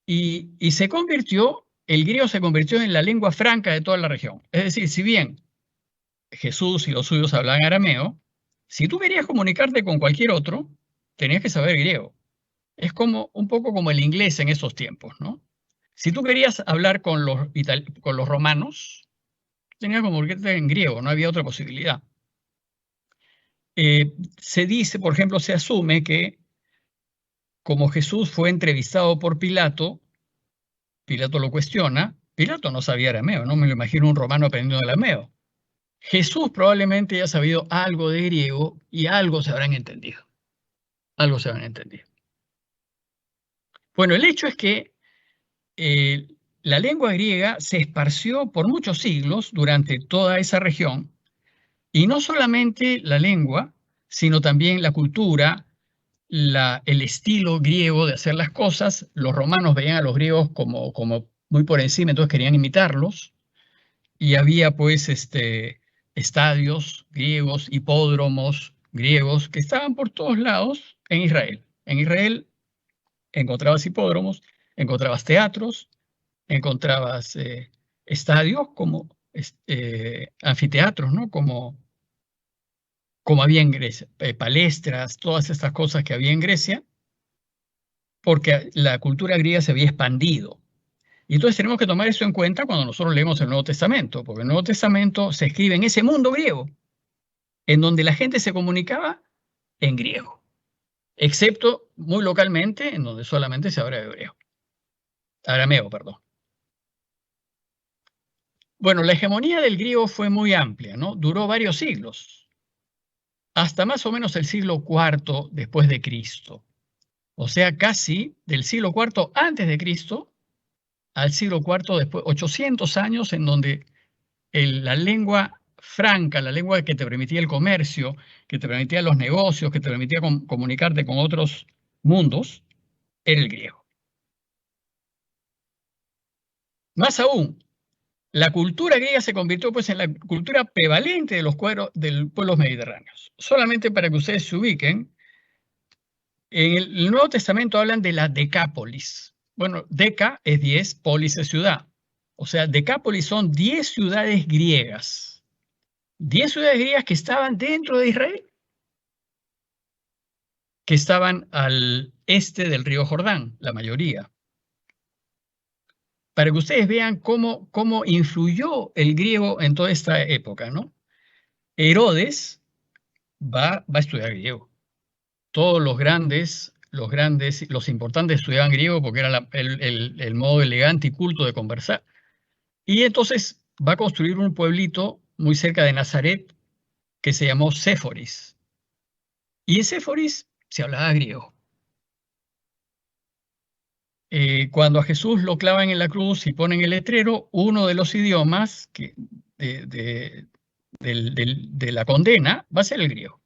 [SPEAKER 1] Y el griego se convirtió en la lengua franca de toda la región. Es decir, si bien Jesús y los suyos hablaban arameo, si tú querías comunicarte con cualquier otro, tenías que saber griego. Es un poco como el inglés en esos tiempos, ¿no? Si tú querías hablar con los romanos, tenías que comunicarte en griego, no había otra posibilidad. Se dice, por ejemplo, se asume que como Jesús fue entrevistado por Pilato, Pilato lo cuestiona, Pilato no sabía arameo, no me lo imagino un romano aprendiendo el arameo. Jesús probablemente haya sabido algo de griego y algo se habrán entendido. Algo se habrán entendido. Bueno, el hecho es que la lengua griega se esparció por muchos siglos durante toda esa región, y no solamente la lengua, sino también la cultura, el estilo griego de hacer las cosas. Los romanos veían a los griegos como muy por encima, entonces querían imitarlos, y había pues estadios griegos, hipódromos griegos, que estaban por todos lados en Israel. En Israel encontrabas hipódromos, encontrabas teatros, encontrabas estadios como anfiteatros, ¿no? Como había en Grecia, palestras, todas estas cosas que había en Grecia, porque la cultura griega se había expandido. Y entonces tenemos que tomar eso en cuenta cuando nosotros leemos el Nuevo Testamento, porque el Nuevo Testamento se escribe en ese mundo griego, en donde la gente se comunicaba en griego, excepto muy localmente, en donde solamente se habla hebreo, arameo, perdón. Bueno, la hegemonía del griego fue muy amplia, ¿no? Duró varios siglos, hasta más o menos el siglo IV después de Cristo. O sea, casi del siglo IV antes de Cristo al siglo IV después, 800 años en donde la lengua franca, la lengua que te permitía el comercio, que te permitía los negocios, que te permitía comunicarte con otros mundos, era el griego. Más aún, la cultura griega se convirtió pues en la cultura prevalente de los pueblos mediterráneos. Solamente para que ustedes se ubiquen, en el Nuevo Testamento hablan de la Decápolis. Bueno, Deca es 10, polis es ciudad. O sea, Decápolis son 10 ciudades griegas. 10 ciudades griegas que estaban dentro de Israel, que estaban al este del río Jordán, la mayoría. Para que ustedes vean cómo influyó el griego en toda esta época, ¿no? Herodes va a estudiar griego. Todos los importantes estudiaban griego porque era el modo elegante y culto de conversar. Y entonces va a construir un pueblito muy cerca de Nazaret que se llamó Séforis. Y en Séforis se hablaba griego. Cuando a Jesús lo clavan en la cruz y ponen el letrero, uno de los idiomas de la condena va a ser el griego.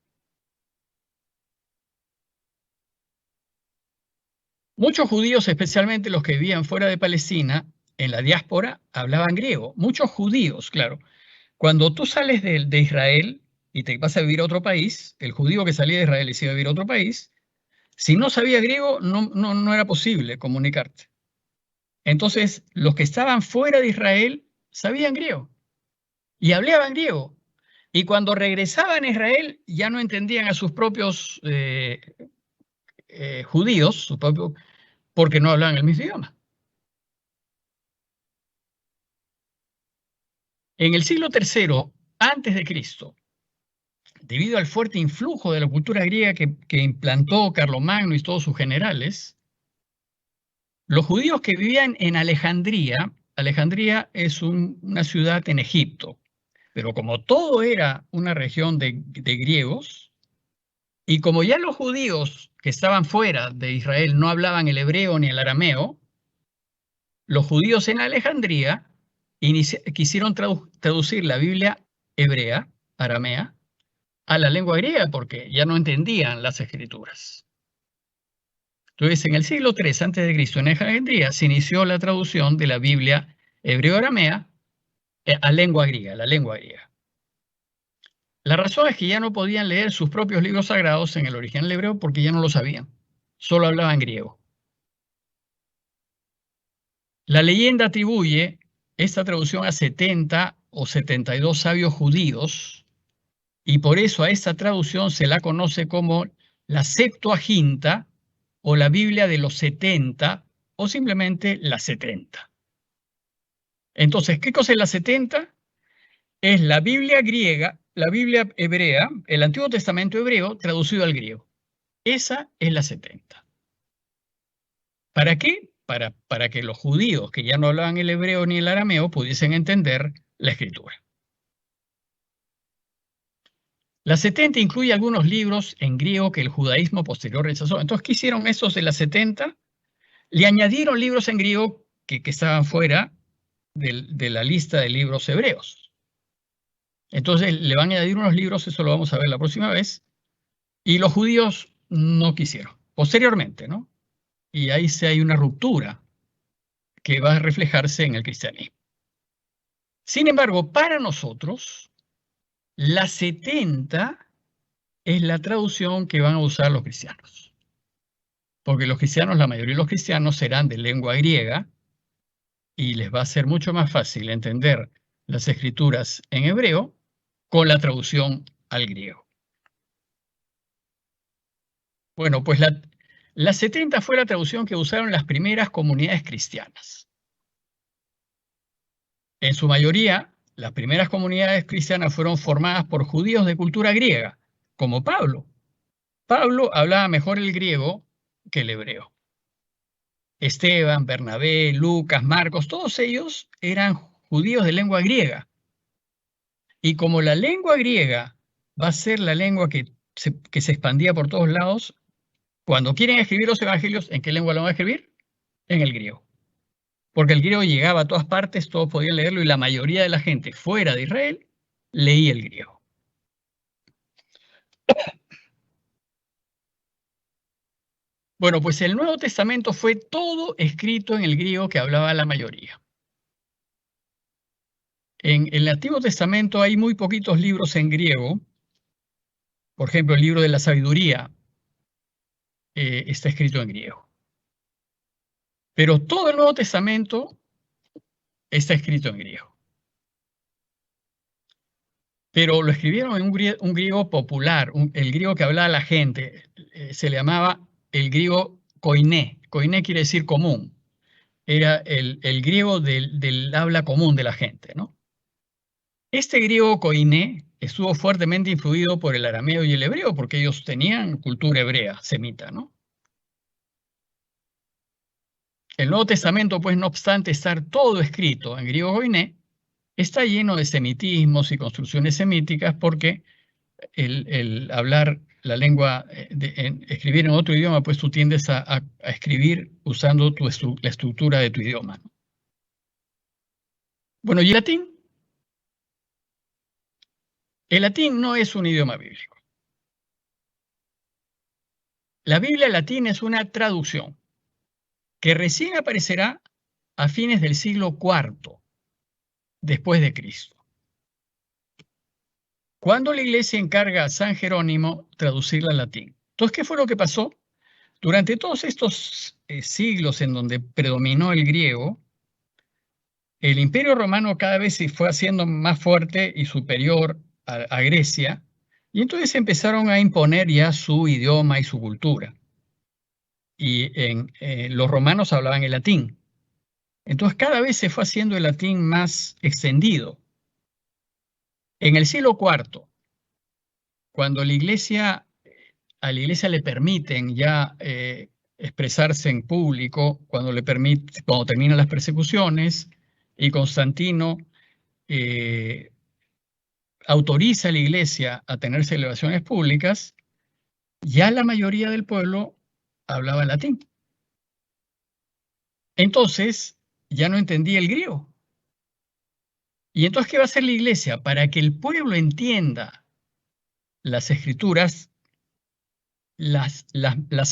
[SPEAKER 1] Muchos judíos, especialmente los que vivían fuera de Palestina, en la diáspora, hablaban griego. Muchos judíos, claro. Cuando tú sales de Israel y te vas a vivir a otro país, el judío que salía de Israel y se iba a vivir a otro país, si no sabía griego, no era posible comunicarte. Entonces, los que estaban fuera de Israel sabían griego y hablaban griego. Y cuando regresaban a Israel, ya no entendían a sus propios judíos, porque no hablaban el mismo idioma. En el siglo III antes de Cristo, debido al fuerte influjo de la cultura griega que implantó Carlomagno y todos sus generales, los judíos que vivían en Alejandría, Alejandría es una ciudad en Egipto, pero como todo era una región de griegos, y como ya los judíos que estaban fuera de Israel no hablaban el hebreo ni el arameo, los judíos en Alejandría quisieron traducir la Biblia hebrea, aramea, a la lengua griega porque ya no entendían las escrituras. Entonces, en el siglo III a.C., en Alejandría se inició la traducción de la Biblia hebreo-aramea a lengua griega, la lengua griega. La razón es que ya no podían leer sus propios libros sagrados en el original hebreo porque ya no lo sabían, solo hablaban griego. La leyenda atribuye esta traducción a 70 o 72 sabios judíos y por eso a esta traducción se la conoce como la Septuaginta o la Biblia de los 70 o simplemente la 70. Entonces, ¿qué cosa es la 70? Es la Biblia griega, la Biblia hebrea, el Antiguo Testamento hebreo traducido al griego. Esa es la 70. ¿Para qué? Para que los judíos que ya no hablaban el hebreo ni el arameo pudiesen entender la escritura. La 70 incluye algunos libros en griego que el judaísmo posterior rechazó. Entonces, ¿qué hicieron esos de la 70? Le añadieron libros en griego que estaban fuera de la lista de libros hebreos. Entonces, le van a añadir unos libros, eso lo vamos a ver la próxima vez, y los judíos no quisieron, posteriormente, ¿no? Y ahí sí hay una ruptura que va a reflejarse en el cristianismo. Sin embargo, para nosotros, la 70 es la traducción que van a usar los cristianos. Porque los cristianos, la mayoría de los cristianos serán de lengua griega y les va a ser mucho más fácil entender las escrituras en hebreo con la traducción al griego. Bueno, pues la 70 fue la traducción que usaron las primeras comunidades cristianas. En su mayoría, las primeras comunidades cristianas fueron formadas por judíos de cultura griega, como Pablo. Pablo hablaba mejor el griego que el hebreo. Esteban, Bernabé, Lucas, Marcos, todos ellos eran judíos de lengua griega. Y como la lengua griega va a ser la lengua que se expandía por todos lados, cuando quieren escribir los evangelios, ¿en qué lengua lo van a escribir? En el griego. Porque el griego llegaba a todas partes, todos podían leerlo y la mayoría de la gente fuera de Israel leía el griego. Bueno, pues el Nuevo Testamento fue todo escrito en el griego que hablaba la mayoría. En el Antiguo Testamento hay muy poquitos libros en griego. Por ejemplo, el libro de la sabiduría está escrito en griego. Pero todo el Nuevo Testamento está escrito en griego. Pero lo escribieron en un griego popular, el griego que hablaba la gente. Se le llamaba el griego koiné. Koiné quiere decir común. Era el griego del habla común de la gente, ¿no? Este griego koiné estuvo fuertemente influido por el arameo y el hebreo, porque ellos tenían cultura hebrea, semita, ¿no? El Nuevo Testamento, pues, no obstante estar todo escrito en griego koiné, está lleno de semitismos y construcciones semíticas porque el hablar la lengua, escribir en otro idioma, pues tú tiendes a escribir usando la estructura de tu idioma, ¿no? Bueno, ¿y el latín? El latín no es un idioma bíblico. La Biblia latina es una traducción que recién aparecerá a fines del siglo IV después de Cristo, cuando la iglesia encarga a San Jerónimo traducirla al latín. Entonces, ¿qué fue lo que pasó? Durante todos estos siglos en donde predominó el griego, el Imperio Romano cada vez se fue haciendo más fuerte y superior a Grecia, y entonces empezaron a imponer ya su idioma y su cultura. Y los romanos hablaban el latín. Entonces cada vez se fue haciendo el latín más extendido. En el siglo IV, cuando a la iglesia le permiten ya expresarse en público, cuando terminan las persecuciones, y Constantino autoriza a la iglesia a tener celebraciones públicas, ya la mayoría del pueblo hablaba latín. Entonces, ya no entendía el griego. Y entonces, ¿qué va a hacer la iglesia? Para que el pueblo entienda las escrituras, las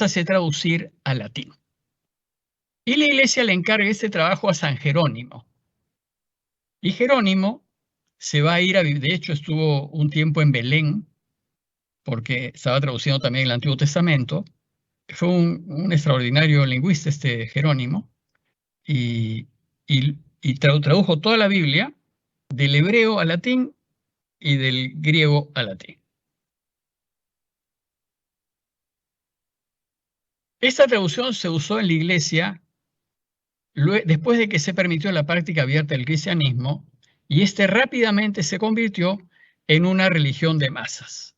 [SPEAKER 1] hace traducir al latín. Y la iglesia le encarga este trabajo a San Jerónimo. Y Jerónimo se va a ir a vivir, de hecho estuvo un tiempo en Belén, porque estaba traduciendo también el Antiguo Testamento. Fue un extraordinario lingüista este Jerónimo, y tradujo toda la Biblia del hebreo al latín y del griego al latín. Esta traducción se usó en la iglesia después de que se permitió la práctica abierta del cristianismo, y este rápidamente se convirtió en una religión de masas.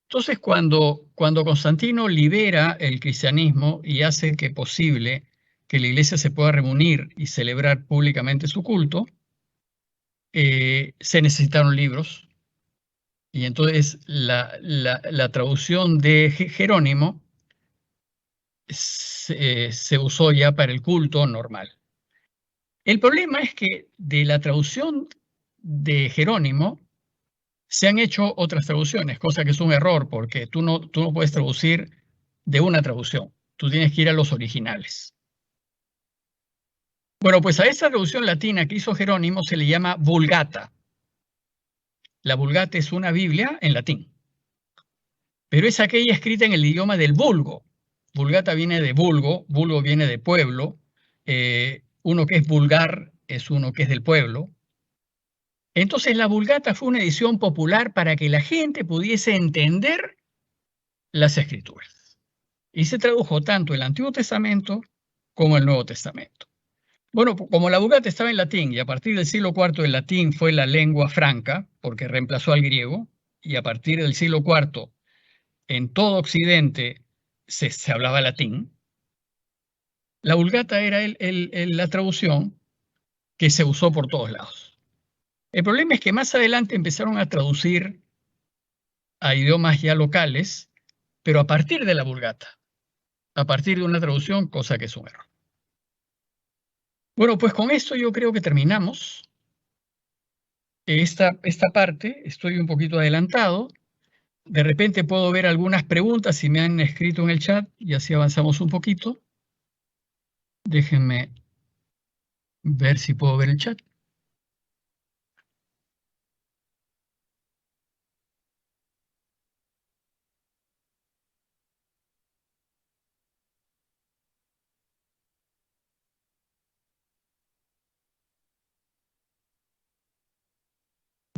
[SPEAKER 1] Entonces, cuando Constantino libera el cristianismo y hace que posible que la iglesia se pueda reunir y celebrar públicamente su culto, se necesitaron libros, Y entonces la traducción de Jerónimo se usó ya para el culto normal. El problema es que de la traducción de Jerónimo se han hecho otras traducciones, cosa que es un error, porque tú no puedes traducir de una traducción. Tú tienes que ir a los originales. Bueno, pues a esa traducción latina que hizo Jerónimo se le llama Vulgata. La Vulgata es una Biblia en latín, pero es aquella escrita en el idioma del vulgo. Vulgata viene de vulgo, vulgo viene de pueblo, uno que es vulgar es uno que es del pueblo. Entonces la Vulgata fue una edición popular para que la gente pudiese entender las escrituras. Y se tradujo tanto el Antiguo Testamento como el Nuevo Testamento. Bueno, como la Vulgata estaba en latín y a partir del siglo IV el latín fue la lengua franca, porque reemplazó al griego, y a partir del siglo IV en todo Occidente se hablaba latín, la Vulgata era la traducción que se usó por todos lados. El problema es que más adelante empezaron a traducir a idiomas ya locales, pero a partir de la Vulgata, a partir de una traducción, cosa que es un error. Bueno, pues con esto yo creo que terminamos esta parte. Estoy un poquito adelantado. De repente puedo ver algunas preguntas si me han escrito en el chat y así avanzamos un poquito. Déjenme ver si puedo ver el chat.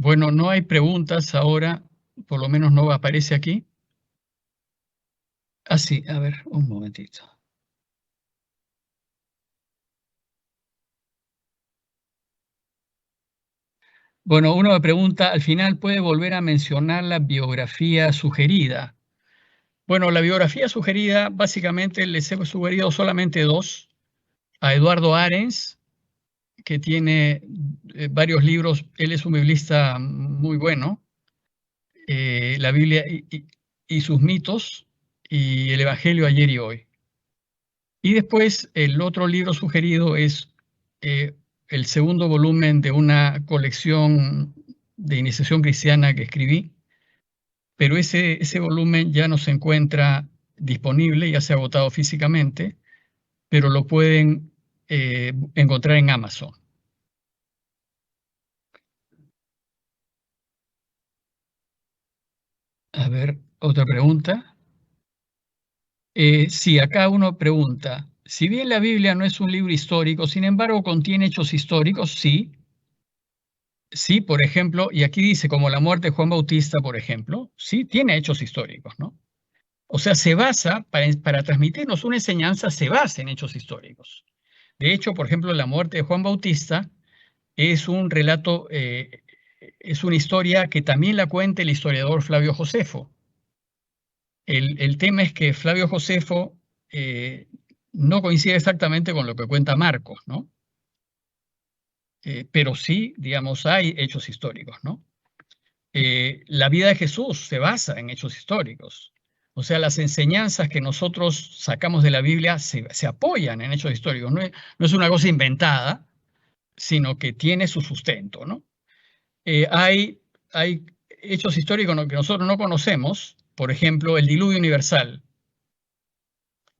[SPEAKER 1] Bueno, no hay preguntas ahora, por lo menos no aparece aquí. Ah, sí, a ver, un momentito. Bueno, uno me pregunta, al final puede volver a mencionar la biografía sugerida. Bueno, la biografía sugerida, básicamente les he sugerido solamente dos. A Eduardo Arens, que tiene varios libros, él es un biblista muy bueno, la Biblia y sus mitos, y el Evangelio ayer y hoy. Y después el otro libro sugerido es el segundo volumen de una colección de iniciación cristiana que escribí, pero ese volumen ya no se encuentra disponible, ya se ha agotado físicamente, pero lo pueden encontrar en Amazon. A ver, otra pregunta. Sí, acá uno pregunta, si bien la Biblia no es un libro histórico, sin embargo contiene hechos históricos, sí. Sí, por ejemplo, y aquí dice como la muerte de Juan Bautista, por ejemplo, sí, tiene hechos históricos, ¿no? O sea, se basa, para transmitirnos una enseñanza, se basa en hechos históricos. De hecho, por ejemplo, la muerte de Juan Bautista es un relato, es una historia que también la cuenta el historiador Flavio Josefo. El tema es que Flavio Josefo no coincide exactamente con lo que cuenta Marcos, ¿no? Pero sí, digamos, hay hechos históricos, ¿no? La vida de Jesús se basa en hechos históricos. O sea, las enseñanzas que nosotros sacamos de la Biblia se apoyan en hechos históricos. No es una cosa inventada, sino que tiene su sustento, ¿no? Hay hechos históricos que nosotros no conocemos, por ejemplo, el diluvio universal.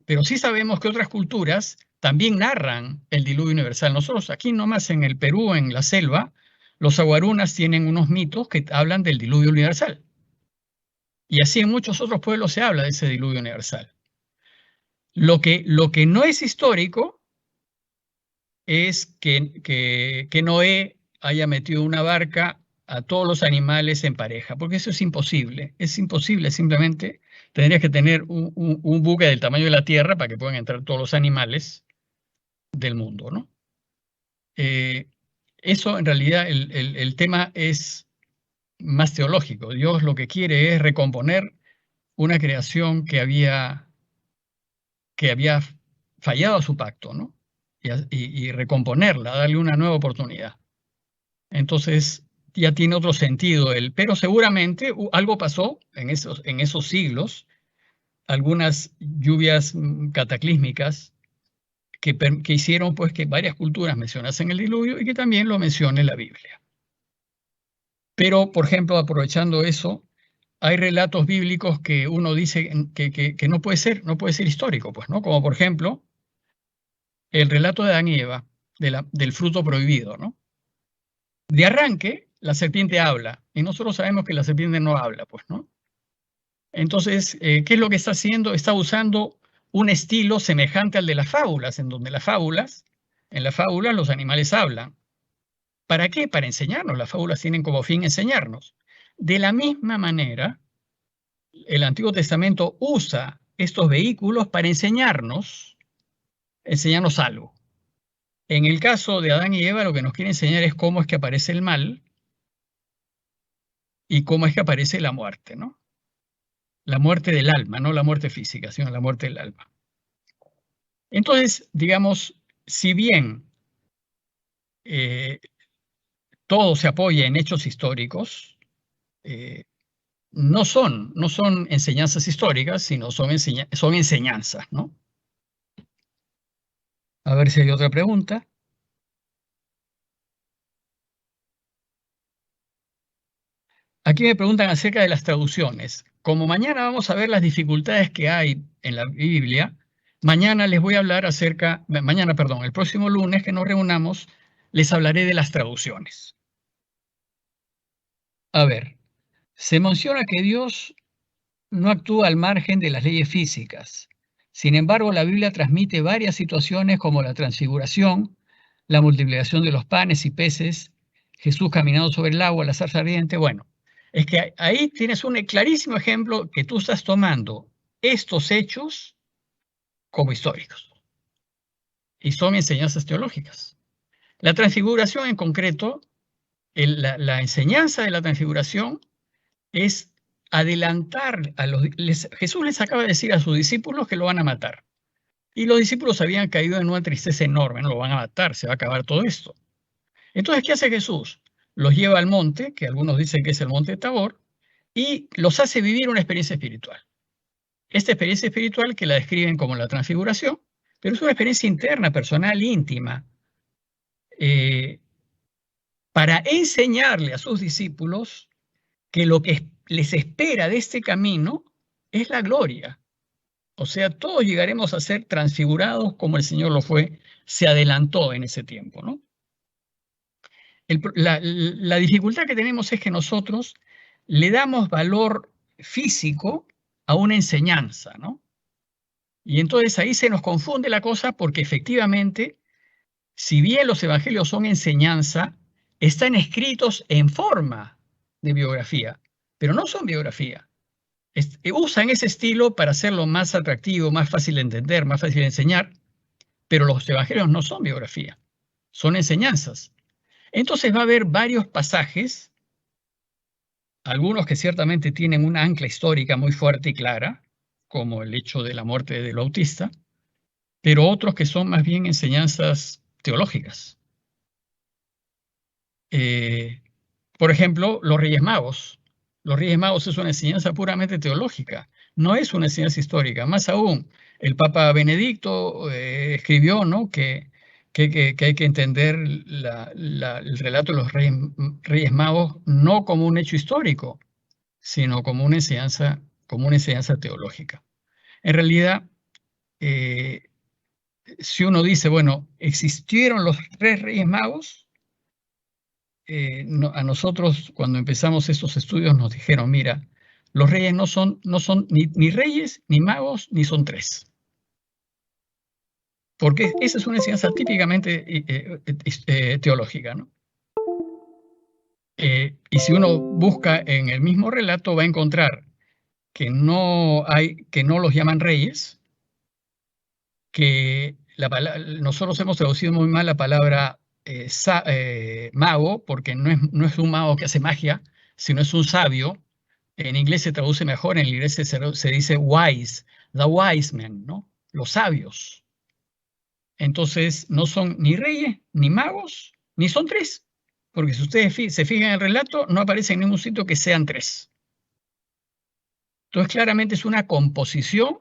[SPEAKER 1] Pero sí sabemos que otras culturas también narran el diluvio universal. Nosotros aquí nomás en el Perú, en la selva, los aguarunas tienen unos mitos que hablan del diluvio universal. Y así en muchos otros pueblos se habla de ese diluvio universal. Lo que no es histórico es que Noé haya metido una barca a todos los animales en pareja, porque eso es imposible. Es imposible, simplemente tendrías que tener un buque del tamaño de la Tierra para que puedan entrar todos los animales del mundo, ¿no? Eso en realidad el tema es más teológico. Dios lo que quiere es recomponer una creación que había fallado a su pacto, ¿no? Y recomponerla, darle una nueva oportunidad. Entonces, ya tiene otro sentido, pero seguramente algo pasó en esos siglos, algunas lluvias cataclísmicas que hicieron pues que varias culturas mencionasen el diluvio y que también lo mencione la Biblia. Pero, por ejemplo, aprovechando eso, hay relatos bíblicos que uno dice que no puede ser histórico, pues, ¿no? Como por ejemplo, el relato de Adán y Eva, del fruto prohibido, ¿no? De arranque, la serpiente habla, y nosotros sabemos que la serpiente no habla, pues, ¿no? Entonces, ¿qué es lo que está haciendo? Está usando un estilo semejante al de las fábulas, en donde en las fábulas los animales hablan. ¿Para qué? Para enseñarnos. Las fábulas tienen como fin enseñarnos. De la misma manera, el Antiguo Testamento usa estos vehículos para enseñarnos algo. En el caso de Adán y Eva, lo que nos quiere enseñar es cómo es que aparece el mal y cómo es que aparece la muerte, ¿no? La muerte del alma, no la muerte física, sino la muerte del alma. Entonces, digamos, si bien todo se apoya en hechos históricos, no son enseñanzas históricas, sino son enseñanzas, ¿no? A ver si hay otra pregunta. Aquí me preguntan acerca de las traducciones. Como mañana vamos a ver las dificultades que hay en la Biblia, mañana les voy a hablar el próximo lunes que nos reunamos, les hablaré de las traducciones. A ver, se menciona que Dios no actúa al margen de las leyes físicas. Sin embargo, la Biblia transmite varias situaciones como la transfiguración, la multiplicación de los panes y peces, Jesús caminando sobre el agua, la zarza ardiente. Bueno, es que ahí tienes un clarísimo ejemplo que tú estás tomando estos hechos como históricos y son enseñanzas teológicas. La transfiguración en concreto, la enseñanza de la transfiguración es adelantar Jesús les acaba de decir a sus discípulos que lo van a matar. Y los discípulos habían caído en una tristeza enorme, no lo van a matar, se va a acabar todo esto. Entonces, ¿qué hace Jesús? Los lleva al monte, que algunos dicen que es el monte Tabor, y los hace vivir una experiencia espiritual. Esta experiencia espiritual que la describen como la transfiguración, pero es una experiencia interna, personal, íntima, para enseñarle a sus discípulos que lo que les espera de este camino es la gloria. O sea, todos llegaremos a ser transfigurados como el Señor lo fue, se adelantó en ese tiempo, ¿no? La dificultad que tenemos es que nosotros le damos valor físico a una enseñanza, ¿no? Y entonces ahí se nos confunde la cosa porque efectivamente, si bien los evangelios son enseñanza, están escritos en forma de biografía, pero no son biografía. Usan ese estilo para hacerlo más atractivo, más fácil de entender, más fácil de enseñar, pero los evangelios no son biografía, son enseñanzas. Entonces va a haber varios pasajes, algunos que ciertamente tienen una ancla histórica muy fuerte y clara, como el hecho de la muerte del Bautista, pero otros que son más bien enseñanzas teológicas. Por ejemplo, los Reyes Magos. Los Reyes Magos es una enseñanza puramente teológica, no es una enseñanza histórica. Más aún, el Papa Benedicto escribió, ¿no?, que hay que entender el relato de los Reyes Magos no como un hecho histórico, sino como una enseñanza teológica. En realidad, si uno dice, bueno, ¿existieron los 3 Reyes Magos? A nosotros, cuando empezamos estos estudios, nos dijeron, mira, los reyes no son ni reyes, ni magos, ni son 3. Porque esa es una enseñanza típicamente teológica, ¿no? Y si uno busca en el mismo relato, va a encontrar que no los llaman reyes, que nosotros hemos traducido muy mal la palabra mago, porque no es un mago que hace magia, sino es un sabio. En inglés se traduce mejor, en inglés se dice wise, the wise men, ¿no? Los sabios. Entonces, no son ni reyes, ni magos, ni son 3. Porque si ustedes se fijan en el relato, no aparece en ningún sitio que sean 3. Entonces, claramente es una composición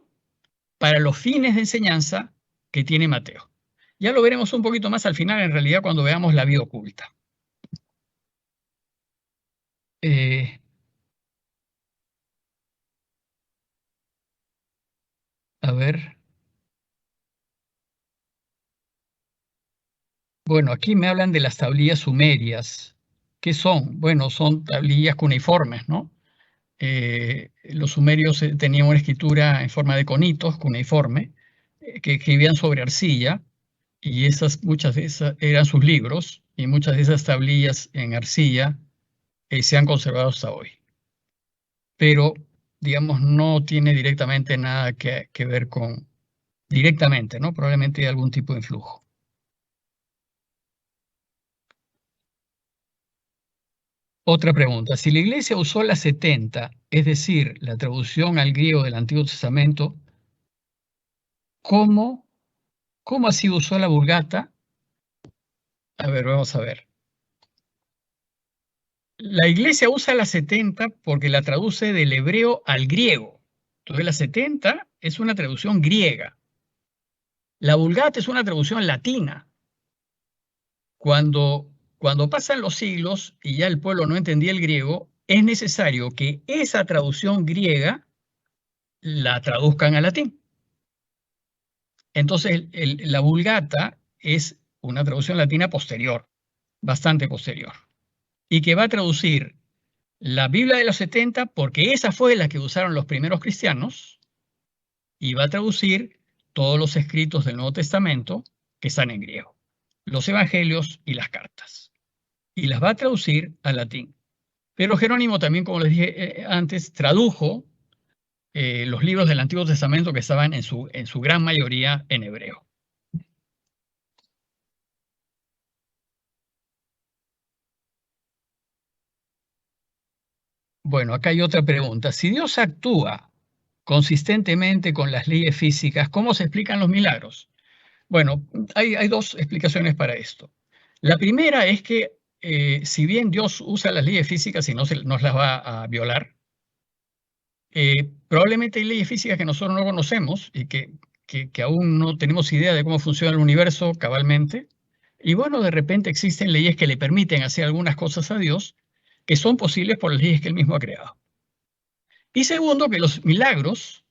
[SPEAKER 1] para los fines de enseñanza que tiene Mateo. Ya lo veremos un poquito más al final, en realidad, cuando veamos la vida oculta. A ver. Bueno, aquí me hablan de las tablillas sumerias. ¿Qué son? Bueno, son tablillas cuneiformes, ¿no? Los sumerios tenían una escritura en forma de conitos, cuneiforme, que escribían sobre arcilla, y muchas de esas eran sus libros, y muchas de esas tablillas en arcilla se han conservado hasta hoy. Pero, digamos, no tiene directamente nada que ver con, directamente, ¿no? Probablemente hay algún tipo de influjo. Otra pregunta, si la Iglesia usó la 70, es decir, la traducción al griego del Antiguo Testamento, ¿cómo así usó la Vulgata? A ver, vamos a ver. La Iglesia usa la 70 porque la traduce del hebreo al griego. Entonces la 70 es una traducción griega. La Vulgata es una traducción latina. Cuando pasan los siglos y ya el pueblo no entendía el griego, es necesario que esa traducción griega la traduzcan al latín. Entonces, la Vulgata es una traducción latina posterior, bastante posterior, y que va a traducir la Biblia de los 70 porque esa fue la que usaron los primeros cristianos, y va a traducir todos los escritos del Nuevo Testamento que están en griego, los evangelios y las cartas, y las va a traducir al latín. Pero Jerónimo también, como les dije antes, tradujo los libros del Antiguo Testamento que estaban en su gran mayoría en hebreo. Bueno, acá hay otra pregunta. Si Dios actúa consistentemente con las leyes físicas, ¿cómo se explican los milagros? Bueno, hay dos explicaciones para esto. La primera es que si bien Dios usa las leyes físicas y no nos las va a violar, probablemente hay leyes físicas que nosotros no conocemos y que aún no tenemos idea de cómo funciona el universo cabalmente. Y bueno, de repente existen leyes que le permiten hacer algunas cosas a Dios que son posibles por las leyes que Él mismo ha creado. Y segundo, que los milagros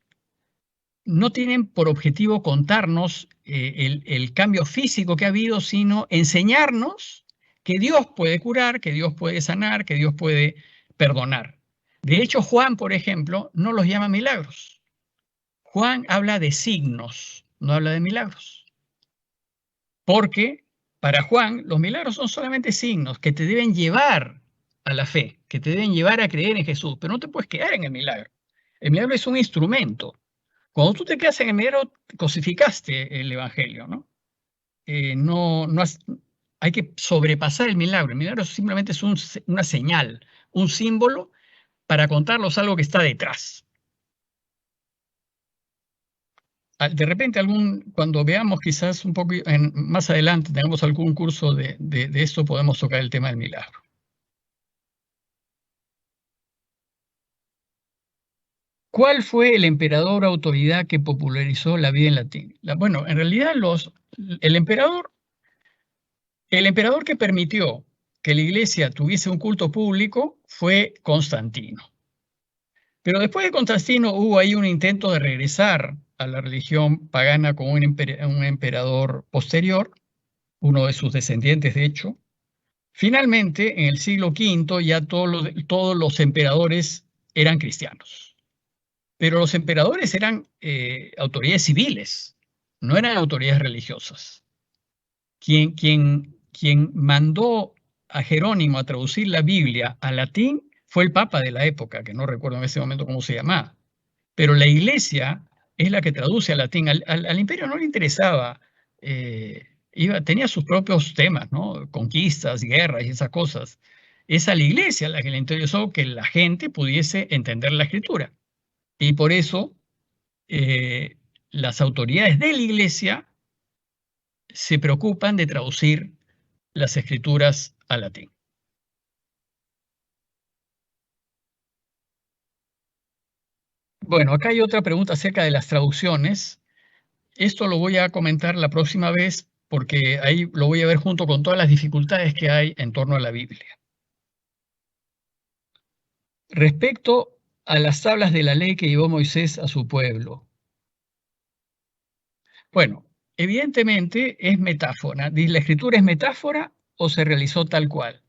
[SPEAKER 1] no tienen por objetivo contarnos el cambio físico que ha habido, sino enseñarnos que Dios puede curar, que Dios puede sanar, que Dios puede perdonar. De hecho, Juan, por ejemplo, no los llama milagros. Juan habla de signos, no habla de milagros. Porque para Juan los milagros son solamente signos que te deben llevar a la fe, que te deben llevar a creer en Jesús, pero no te puedes quedar en el milagro. El milagro es un instrumento. Cuando tú te quedas en el milagro, cosificaste el Evangelio, ¿no? Hay que sobrepasar el milagro. El milagro simplemente es una señal, un símbolo para contarnos algo que está detrás. De repente, cuando veamos quizás un poco más adelante, tenemos algún curso de esto, podemos tocar el tema del milagro. ¿Cuál fue el emperador o autoridad que popularizó la vida en latín? Bueno, en realidad el emperador que permitió que la iglesia tuviese un culto público fue Constantino. Pero después de Constantino hubo ahí un intento de regresar a la religión pagana con un emperador posterior, uno de sus descendientes de hecho. Finalmente, en el siglo V ya todos los emperadores eran cristianos. Pero los emperadores eran autoridades civiles, no eran autoridades religiosas. Quien mandó a Jerónimo a traducir la Biblia al latín fue el Papa de la época, que no recuerdo en ese momento cómo se llamaba. Pero la Iglesia es la que traduce al latín. Al imperio no le interesaba, tenía sus propios temas, ¿no? Conquistas, guerras y esas cosas. Es a la Iglesia la que le interesó que la gente pudiese entender la Escritura. Y por eso las autoridades de la Iglesia se preocupan de traducir las escrituras al latín. Bueno, acá hay otra pregunta acerca de las traducciones. Esto lo voy a comentar la próxima vez porque ahí lo voy a ver junto con todas las dificultades que hay en torno a la Biblia. Respecto a las tablas de la ley que llevó Moisés a su pueblo. Bueno, evidentemente es metáfora. ¿La escritura es metáfora o se realizó tal cual?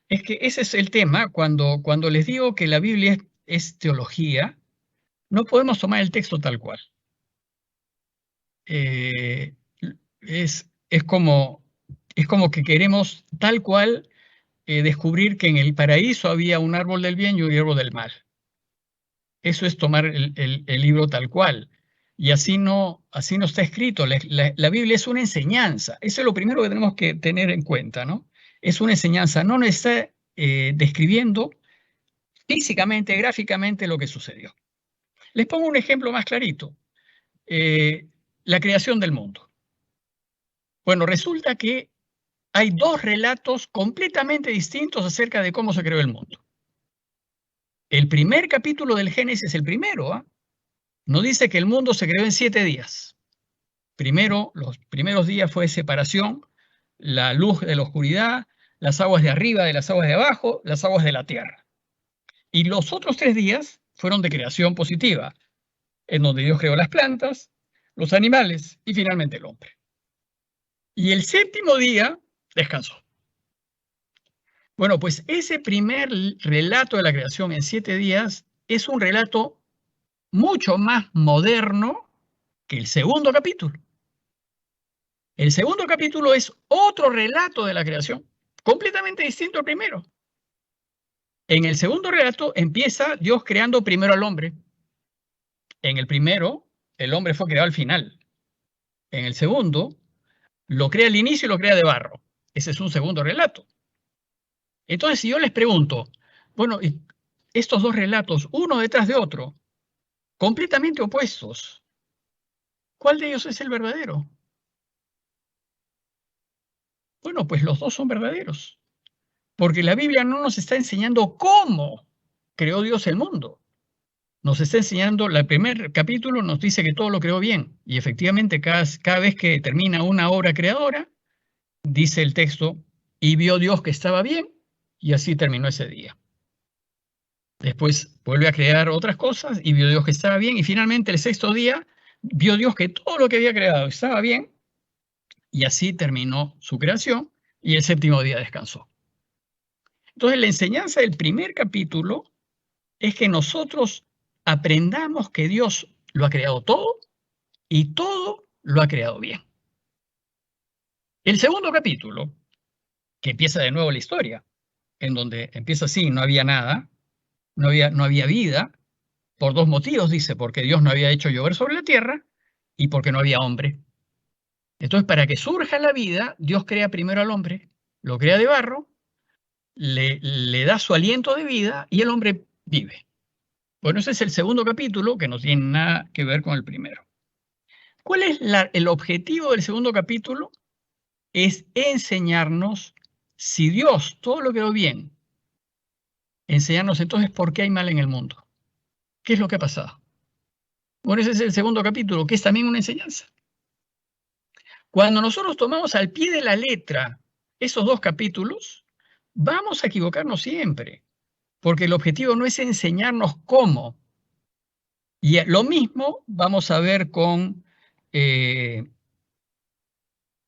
[SPEAKER 1] Es que ese es el tema. Cuando les digo que la Biblia es teología, no podemos tomar el texto tal cual. Eh, es como que queremos tal cual descubrir que en el paraíso había un árbol del bien y un árbol del mal. Eso es tomar el libro tal cual. Y así no está escrito. La Biblia es una enseñanza. Eso es lo primero que tenemos que tener en cuenta, ¿no? Es una enseñanza. No nos está describiendo físicamente, gráficamente lo que sucedió. Les pongo un ejemplo más clarito. La creación del mundo. Bueno, resulta que hay dos relatos completamente distintos acerca de cómo se creó el mundo. El primer capítulo del Génesis, el primero, nos dice que el mundo se creó en 7 días. Primero, los primeros días fue separación, la luz de la oscuridad, las aguas de arriba de las aguas de abajo, las aguas de la tierra. Y los otros 3 días fueron de creación positiva, en donde Dios creó las plantas, los animales y finalmente el hombre. Y el séptimo día descansó. Bueno, pues ese primer relato de la creación en 7 días es un relato mucho más moderno que el segundo capítulo. El segundo capítulo es otro relato de la creación, completamente distinto al primero. En el segundo relato empieza Dios creando primero al hombre. En el primero, el hombre fue creado al final. En el segundo, lo crea al inicio y lo crea de barro. Ese es un segundo relato. Entonces, si yo les pregunto, bueno, estos dos relatos, uno detrás de otro, completamente opuestos, ¿cuál de ellos es el verdadero? Bueno, pues los dos son verdaderos, porque la Biblia no nos está enseñando cómo creó Dios el mundo. Nos está enseñando, el primer capítulo nos dice que todo lo creó bien, y efectivamente cada vez que termina una obra creadora, dice el texto, y vio Dios que estaba bien, y así terminó ese día. Después vuelve a crear otras cosas, y vio Dios que estaba bien, y finalmente el sexto día, vio Dios que todo lo que había creado estaba bien, y así terminó su creación, y el séptimo día descansó. Entonces la enseñanza del primer capítulo es que nosotros aprendamos que Dios lo ha creado todo y todo lo ha creado bien. El segundo capítulo, que empieza de nuevo la historia, en donde empieza así, no había nada, no había vida, por dos motivos, dice, porque Dios no había hecho llover sobre la tierra y porque no había hombre. Entonces, para que surja la vida, Dios crea primero al hombre, lo crea de barro, le da su aliento de vida y el hombre vive. Bueno, ese es el segundo capítulo que no tiene nada que ver con el primero. ¿Cuál es el objetivo del segundo capítulo? Es enseñarnos, si Dios todo lo creó bien, enseñarnos entonces por qué hay mal en el mundo. ¿Qué es lo que ha pasado? Bueno, ese es el segundo capítulo, que es también una enseñanza. Cuando nosotros tomamos al pie de la letra esos dos capítulos, vamos a equivocarnos siempre, porque el objetivo no es enseñarnos cómo. Y lo mismo vamos a ver con,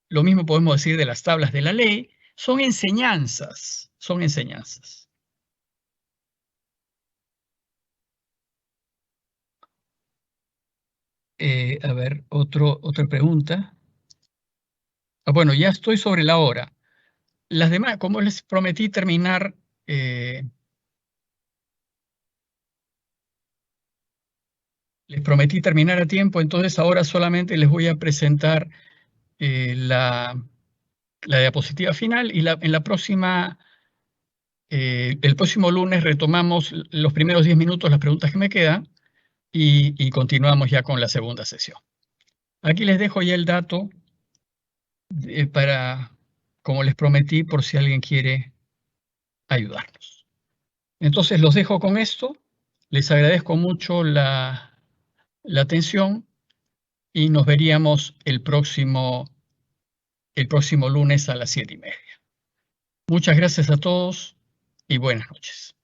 [SPEAKER 1] lo mismo podemos decir de las tablas de la ley, son enseñanzas, son enseñanzas. A ver, otra pregunta. Bueno, ya estoy sobre la hora. Las demás, como les prometí terminar, a tiempo, entonces ahora solamente les voy a presentar la diapositiva final y en la próxima, el próximo lunes retomamos los primeros 10 minutos, las preguntas que me quedan, y continuamos ya con la segunda sesión. Aquí les dejo ya el dato para, como les prometí, por si alguien quiere ayudarnos. Entonces los dejo con esto. Les agradezco mucho la la atención y nos veríamos el próximo lunes a las 7:30. Muchas gracias a todos y buenas noches.